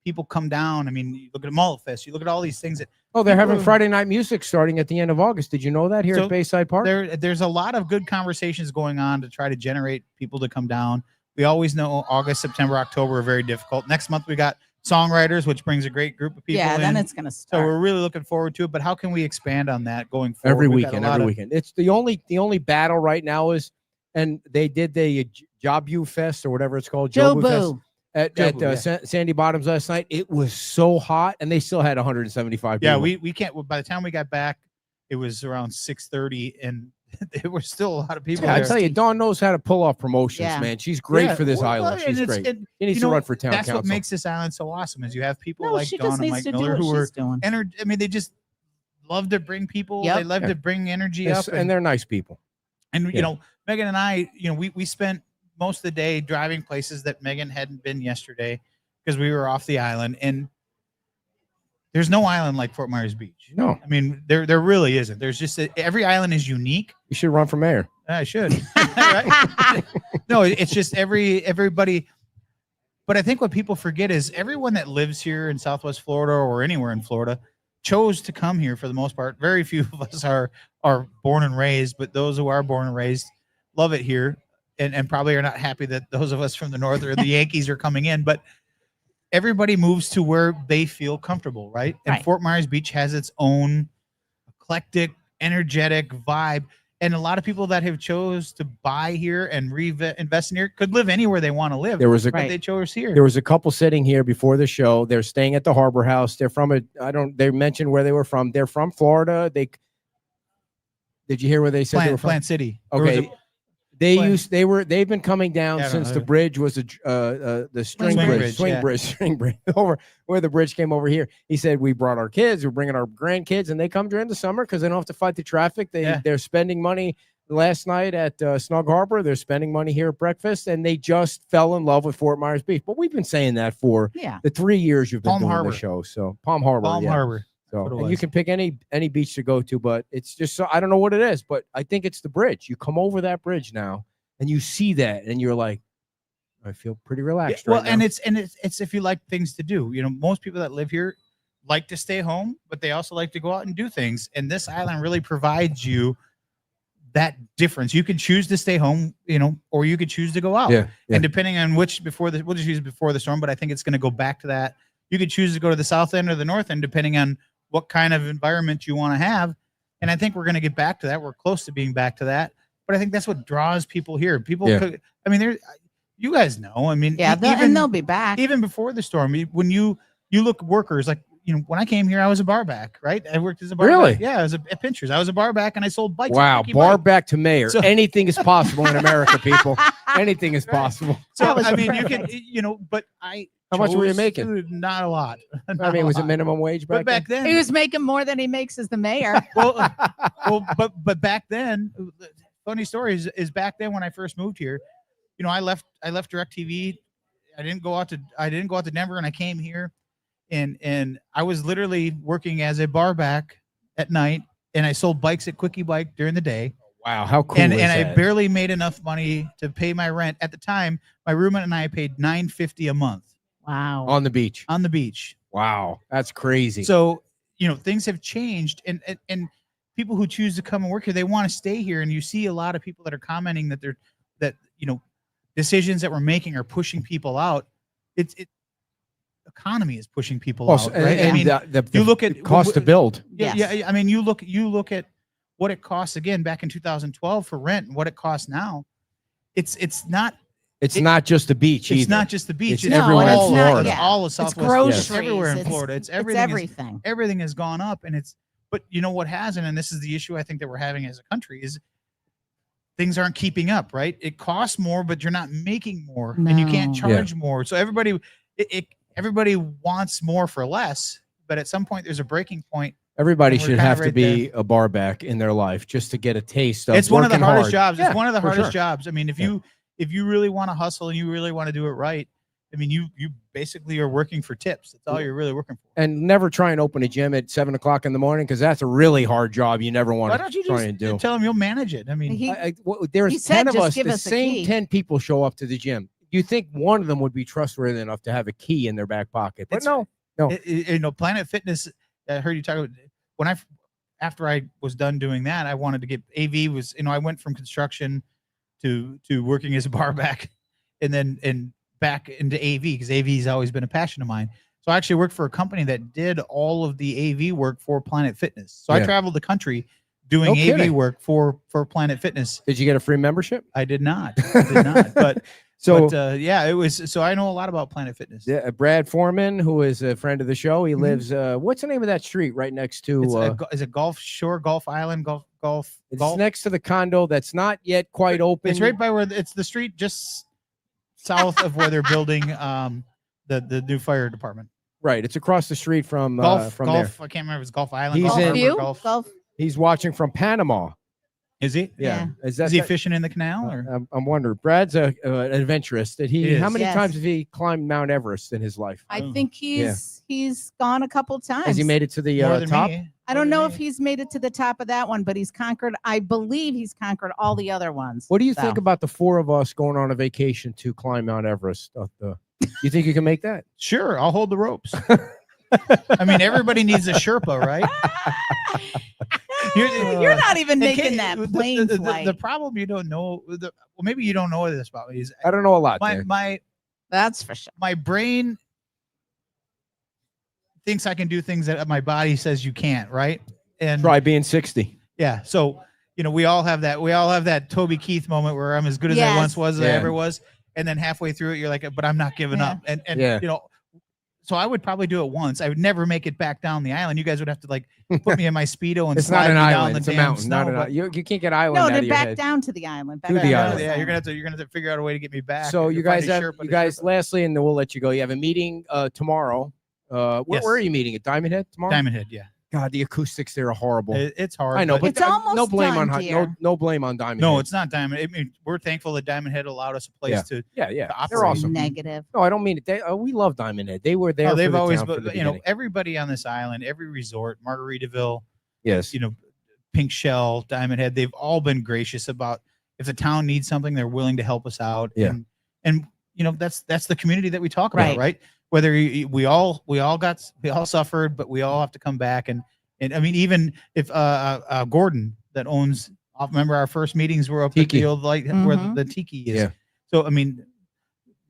people come down. I mean, you look at Mullet Fest, you look at all these things that. Oh, they're having Friday night music starting at the end of August. Did you know that here at Bayside Park? There's a lot of good conversations going on to try to generate people to come down. We always know August, September, October are very difficult. Next month we got songwriters, which brings a great group of people. Yeah, in. then it's going to start. So we're really looking forward to it. But how can we expand on that going forward? Every weekend. It's the only battle right now is, and they did the Jobu Fest or whatever it's called. Jobu Fest. At Sandy Bottoms last night, it was so hot, and they still had 175 people. Yeah, we can't. By the time we got back, it was around 6:30, and there were still a lot of people. Yeah, there. I tell you, Dawn knows how to pull off promotions, man. She's great for this island. She's great. She needs to run for town council. That's what makes this island so awesome. Is you have people like she Dawn just and needs Mike to Miller do what who are she's doing. I mean, they just love to bring people. They love to bring energy up, and they're nice people. And you know, Megan and I, we spent most of the day driving places that Megan hadn't been yesterday, because we were off the island, and there's no island like Fort Myers Beach. No, I mean there really isn't. There's just every island is unique. You should run for mayor. I should. Right? No, it's just everybody. But I think what people forget is everyone that lives here in Southwest Florida or anywhere in Florida chose to come here for the most part. Very few of us are born and raised, but those who are born and raised love it here, and probably are not happy that those of us from the north or the Yankees are coming in. But everybody moves to where they feel comfortable, right? And Fort Myers Beach has its own eclectic, energetic vibe. And a lot of people that have chose to buy here and invest in here could live anywhere they want to live. But they chose here. There was a couple sitting here before the show. They're staying at the Harbor House. They're from they mentioned where they were from. They're from Florida. Did you hear where they said they were from? Plant City. Okay. They've been coming down since the bridge was the swing bridge over where the bridge came over here. He said, we brought our kids, we're bringing our grandkids, and they come during the summer because they don't have to fight the traffic. They're spending money. Last night at Snug Harbor, they're spending money here at breakfast, and they just fell in love with Fort Myers Beach. But we've been saying that for the 3 years you've been doing the show. So Palm Harbor. So and you can pick any beach to go to, but it's just so I don't know what it is, but I think it's the bridge. You come over that bridge now and you see that and you're like, I feel pretty relaxed. Well, right and now. it's if you like things to do. Most people that live here like to stay home, but they also like to go out and do things. And this island really provides you that difference. You can choose to stay home, or you could choose to go out. And depending on we'll just use before the storm, but I think it's going to go back to that. You could choose to go to the south end or the north end, depending on what kind of environment you want to have. And I think we're going to get back to that. We're close to being back to that. But I think that's what draws people here. You guys know, and they'll be back. Even before the storm, when you look workers, like, when I came here, I was a bar back, right? I worked as a bar back. Yeah, I was at Pinchers. I was a bar back and I sold bikes. Wow, bar back to mayor. So, anything is possible in America, people. Anything is possible. So, you can, but how much were you making? Not a lot. Was it minimum wage back then? He was making more than he makes as the mayor. but back then, funny story is back then when I first moved here, I left DirecTV. I didn't go out to Denver, and I came here, and I was literally working as a bar back at night, and I sold bikes at Quickie Bike during the day. Wow, how cool and is that? I barely made enough money to pay my rent at the time. My roommate and I paid $950 a month. Wow. On the beach. Wow, that's crazy. So things have changed, and people who choose to come and work here, they want to stay here. And you see a lot of people that are commenting that decisions that we're making are pushing people out. Economy is pushing people out, right? And you look at cost to build. Yeah. You look at what it costs again back in 2012 for rent and what it costs now. It's not just the beach. It's not just the beach. It's everywhere in Florida. It's all of Southwest. It's groceries. It's everywhere in Florida. It's everything. Everything. Everything has gone up, but what hasn't, and this is the issue I think that we're having as a country, is things aren't keeping up, right? It costs more, but you're not making more, and you can't charge more. So everybody wants more for less, but at some point there's a breaking point. Everybody And we're should kinda have to right be a bar back in their life just to get a taste of It's one of the working hardest hard. jobs. Yeah, It's one of the for hardest sure. jobs. I mean, if you really want to hustle and you really want to do it right, I mean, you basically are working for tips. That's all you're really working for. And never try and open a gym at 7:00 in the morning because that's a really hard job. You never want Why to don't you try just and do. tell them you'll manage it? I mean, He There's said 10 of just us. give The us a same key. 10 people show up to the gym. You think one of them would be trustworthy enough to have a key in their back pocket? But no. Planet Fitness. I heard you talk about after I was done doing that, I wanted to get AV. I went from construction to working as a bar back, and back into AV because AV has always been a passion of mine. So I actually worked for a company that did all of the AV work for Planet Fitness. So I traveled the country doing AV work for Planet Fitness. Did you get a free membership? I did not. But it was. So I know a lot about Planet Fitness. Yeah, Brad Foreman, who is a friend of the show, he lives. What's the name of that street right next to? Is it Gulf Shore, Gulf Island, Gulf? It's next to the condo that's not yet quite open. It's right by where it's the street just south of where they're building the new fire department. Right, it's across the street from Golf. there. I can't remember if it's Gulf Island. Golf. He's watching from Panama. Is he? Yeah. Is he fishing in the canal? Or? I'm wondering. Brad's an adventurous. How many Yes. times have he climbed Mount Everest in his life? I think he's gone a couple times. Has he made it to the More than top? me. I don't know if he's made it to the top of that one, but I believe he's conquered all the other ones. What do you think about the four of us going on a vacation to climb Mount Everest? You think you can make that? Sure, I'll hold the ropes. I mean, everybody needs a Sherpa, right? You're not even making that plane flight. The problem you don't know, maybe you don't know this about me. Is I don't know a lot. That's for sure. My brain thinks I can do things that my body says you can't, right? And try being 60. Yeah. So, we all have that. We all have that Toby Keith moment where I'm as good as I once was, as I ever was. And then halfway through it, you're like, but I'm not giving up. And so I would probably do it once. I would never make it back down the island. You guys would have to put me in my Speedo and it's slide not an me island. down the It's a damn mountain. snow. Not you can't get island. No, out of to your back head. down to the island. To the island. Yeah, you're gonna have to figure out a way to get me back. So you guys lastly, and then we'll let you go. You have a meeting tomorrow. Where are you meeting? At Diamond Head tomorrow? Diamond Head, yeah. God, the acoustics there are horrible. It's hard. I know, but it's almost no blame done, on dear. no blame on Diamond. No, Head. it's not Diamond. I mean, we're thankful that Diamond Head allowed us a place to they're operate. awesome. Negative. No, I don't mean it. We love Diamond Head. They were there. No, they've always, but everybody on this island, every resort, Margaritaville, yes, Pink Shell, Diamond Head, they've all been gracious about if the town needs something, they're willing to help us out. Yeah. And that's the community that we talk about, right? Whether we all suffered, but we all have to come back and I mean, even if Gordon that owns, remember our first meetings were up at the old where the tiki is. Yeah. So I mean,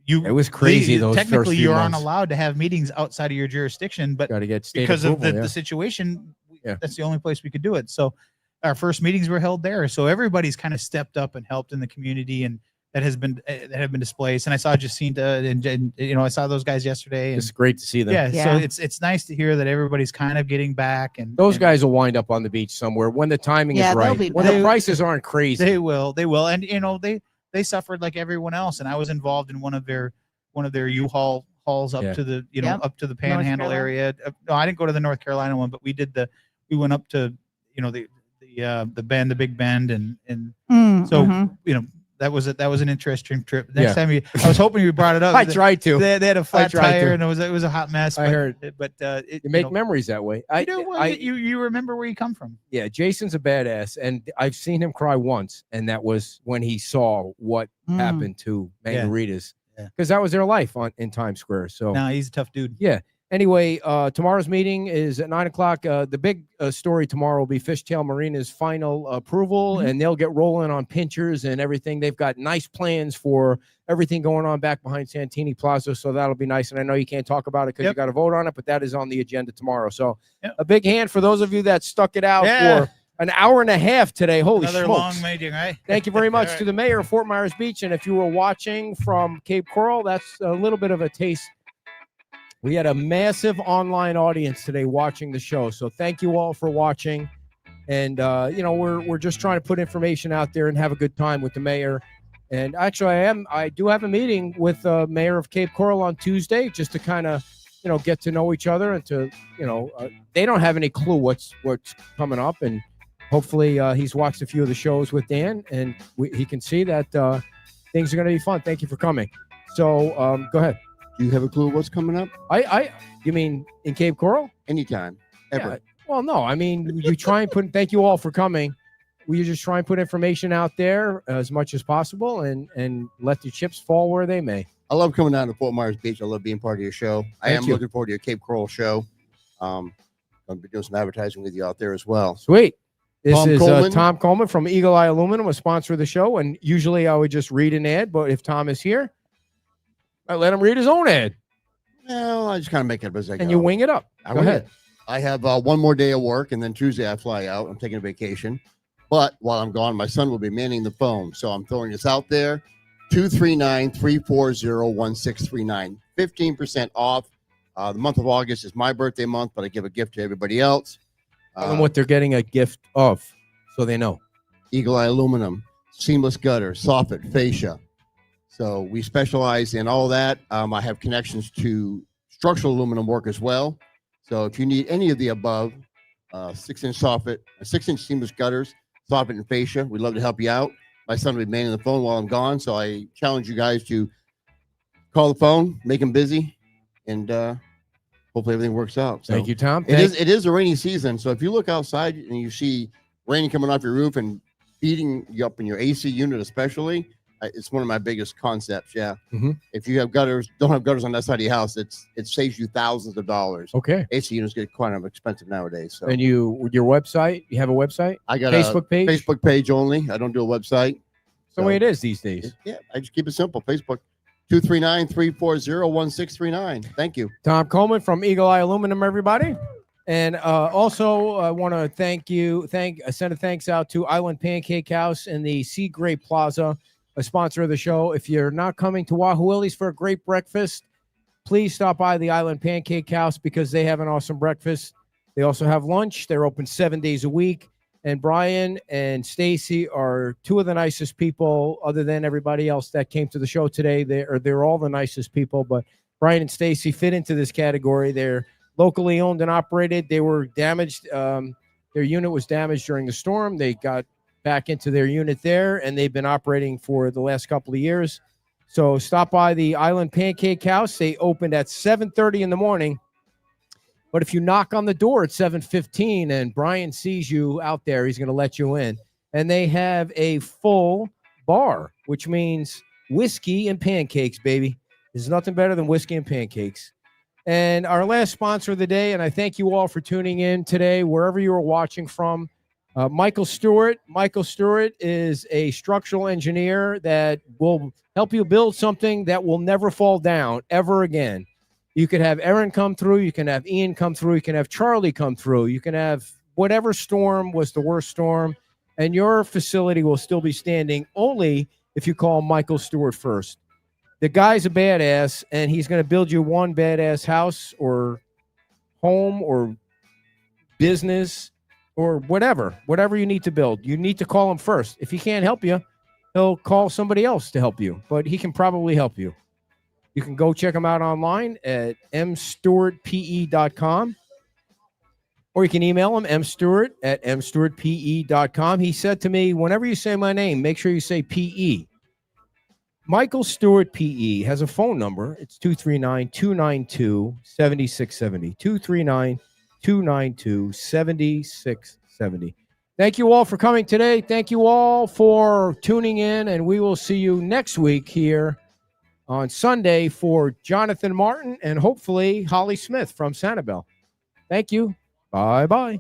it was crazy. Those technically first few you aren't months. allowed to have meetings outside of your jurisdiction, but Got to get state because approval, of the situation, that's the only place we could do it. So our first meetings were held there. So everybody's kind of stepped up and helped in the community, and that have been displaced. And I saw Jacinta and I saw those guys yesterday. And, it's great to see them. Yeah. So it's nice to hear that everybody's kind of getting back. And those guys will wind up on the beach somewhere when the timing is right. When the prices aren't crazy. They will. And they suffered like everyone else. And I was involved in one of their U-Haul hauls up to the up to the Panhandle area. No, I didn't go to the North Carolina one, but we went up to the Big Bend, and that was an interesting trip. Next time I was hoping you brought it up. I tried to. They had a flat tire, and it was a hot mess. I heard, but you make memories that way. You remember where you come from. Yeah, Jason's a badass, and I've seen him cry once, and that was when he saw what happened to Margaritas, because that was their life in Times Square. So no, he's a tough dude. Yeah. Anyway, tomorrow's meeting is at 9:00. The big story tomorrow will be Fishtail Marina's final approval, and they'll get rolling on pinchers and everything. They've got nice plans for everything going on back behind Santini Plaza, so that'll be nice. And I know you can't talk about it because you got to vote on it, but that is on the agenda tomorrow. So a big hand for those of you that stuck it out for an hour and a half today. Holy Another smokes. long meeting, right? Thank you very much to the mayor of Fort Myers Beach. And if you were watching from Cape Coral, that's a little bit of a taste. We had a massive online audience today watching the show. So thank you all for watching. And, we're just trying to put information out there and have a good time with the mayor. And actually, I do have a meeting with the mayor of Cape Coral on Tuesday just to kind of get to know each other and to, they don't have any clue what's coming up. And hopefully he's watched a few of the shows with Dan, and he can see that things are going to be fun. Thank you for coming. So go ahead. Do you have a clue what's coming up? You mean in Cape Coral? Anytime, ever. Yeah. Well, no, I mean, you try and thank you all for coming. We just try and put information out there as much as possible and let the chips fall where they may. I love coming down to Fort Myers Beach. I love being part of your show. I am looking forward to your Cape Coral show. I'm going to be doing some advertising with you out there as well. Sweet. This is Tom Coleman from Eagle Eye Aluminum, a sponsor of the show. And usually I would just read an ad, but if Tom is here, I let him read his own ad. Well, I just kind of make it up as I go. And you wing it up. Go ahead. I have one more day of work, and then Tuesday I fly out. I'm taking a vacation. But while I'm gone, my son will be manning the phone. So I'm throwing this out there. 239-340-1639. 15% off. The month of August is my birthday month, but I give a gift to everybody else. Tell them what they're getting a gift of, so they know. Eagle Eye Aluminum, seamless gutter, soffit, fascia. So we specialize in all that. I have connections to structural aluminum work as well. So if you need any of the above, 6-inch soffit, 6-inch seamless gutters, soffit and fascia, we'd love to help you out. My son will be manning the phone while I'm gone, so I challenge you guys to call the phone, make them busy, and hopefully everything works out. So thank you, Tom. It is a rainy season, so if you look outside and you see rain coming off your roof and beating you up in your AC unit especially, it's one of my biggest concepts. Yeah. Mm-hmm. If you have don't have gutters on that side of your house, it saves you thousands of dollars. Okay. AC units get quite expensive nowadays. So. And your website, you have a website? I got Facebook page? Facebook page only. I don't do a website. That's the way it is these days. Yeah. I just keep it simple. Facebook 239-340-1639. Thank you. Tom Coleman from Eagle Eye Aluminum, everybody. And also I want to send a thanks out to Island Pancake House and the Sea Grape Plaza, a sponsor of the show. If you're not coming to Wahoo for a great breakfast, please stop by the Island Pancake House because they have an awesome breakfast. They also have lunch. They're open 7 days a week. And Brian and Stacy are two of the nicest people other than everybody else that came to the show today. They're all the nicest people, but Brian and Stacy fit into this category. They're locally owned and operated. They were damaged. Their unit was damaged during the storm. They got back into their unit there, and they've been operating for the last couple of years. So stop by the Island Pancake House. They opened at 7:30 in the morning. But if you knock on the door at 7:15 and Brian sees you out there, he's going to let you in. And they have a full bar, which means whiskey and pancakes, baby. There's nothing better than whiskey and pancakes. And our last sponsor of the day, and I thank you all for tuning in today, wherever you are watching from, Michael Stewart. Michael Stewart is a structural engineer that will help you build something that will never fall down ever again. You could have Aaron come through. You can have Ian come through. You can have Charlie come through. You can have whatever storm was the worst storm, and your facility will still be standing only if you call Michael Stewart first. The guy's a badass, and he's going to build you one badass house or home or business or whatever you need to build. You need to call him first. If he can't help you, he'll call somebody else to help you, but he can probably help you. You can go check him out online at mstewartpe.com, or you can email him, mstewart@mstewartpe.com. He said to me, whenever you say my name, make sure you say PE. Michael Stewart PE has a phone number. It's 239-292-7670. 239-292-7670. Thank you all for coming today. Thank you all for tuning in, and we will see you next week here on Sunday for Jonathan Martin and hopefully Holly Smith from Sanibel. Thank you. Bye-bye.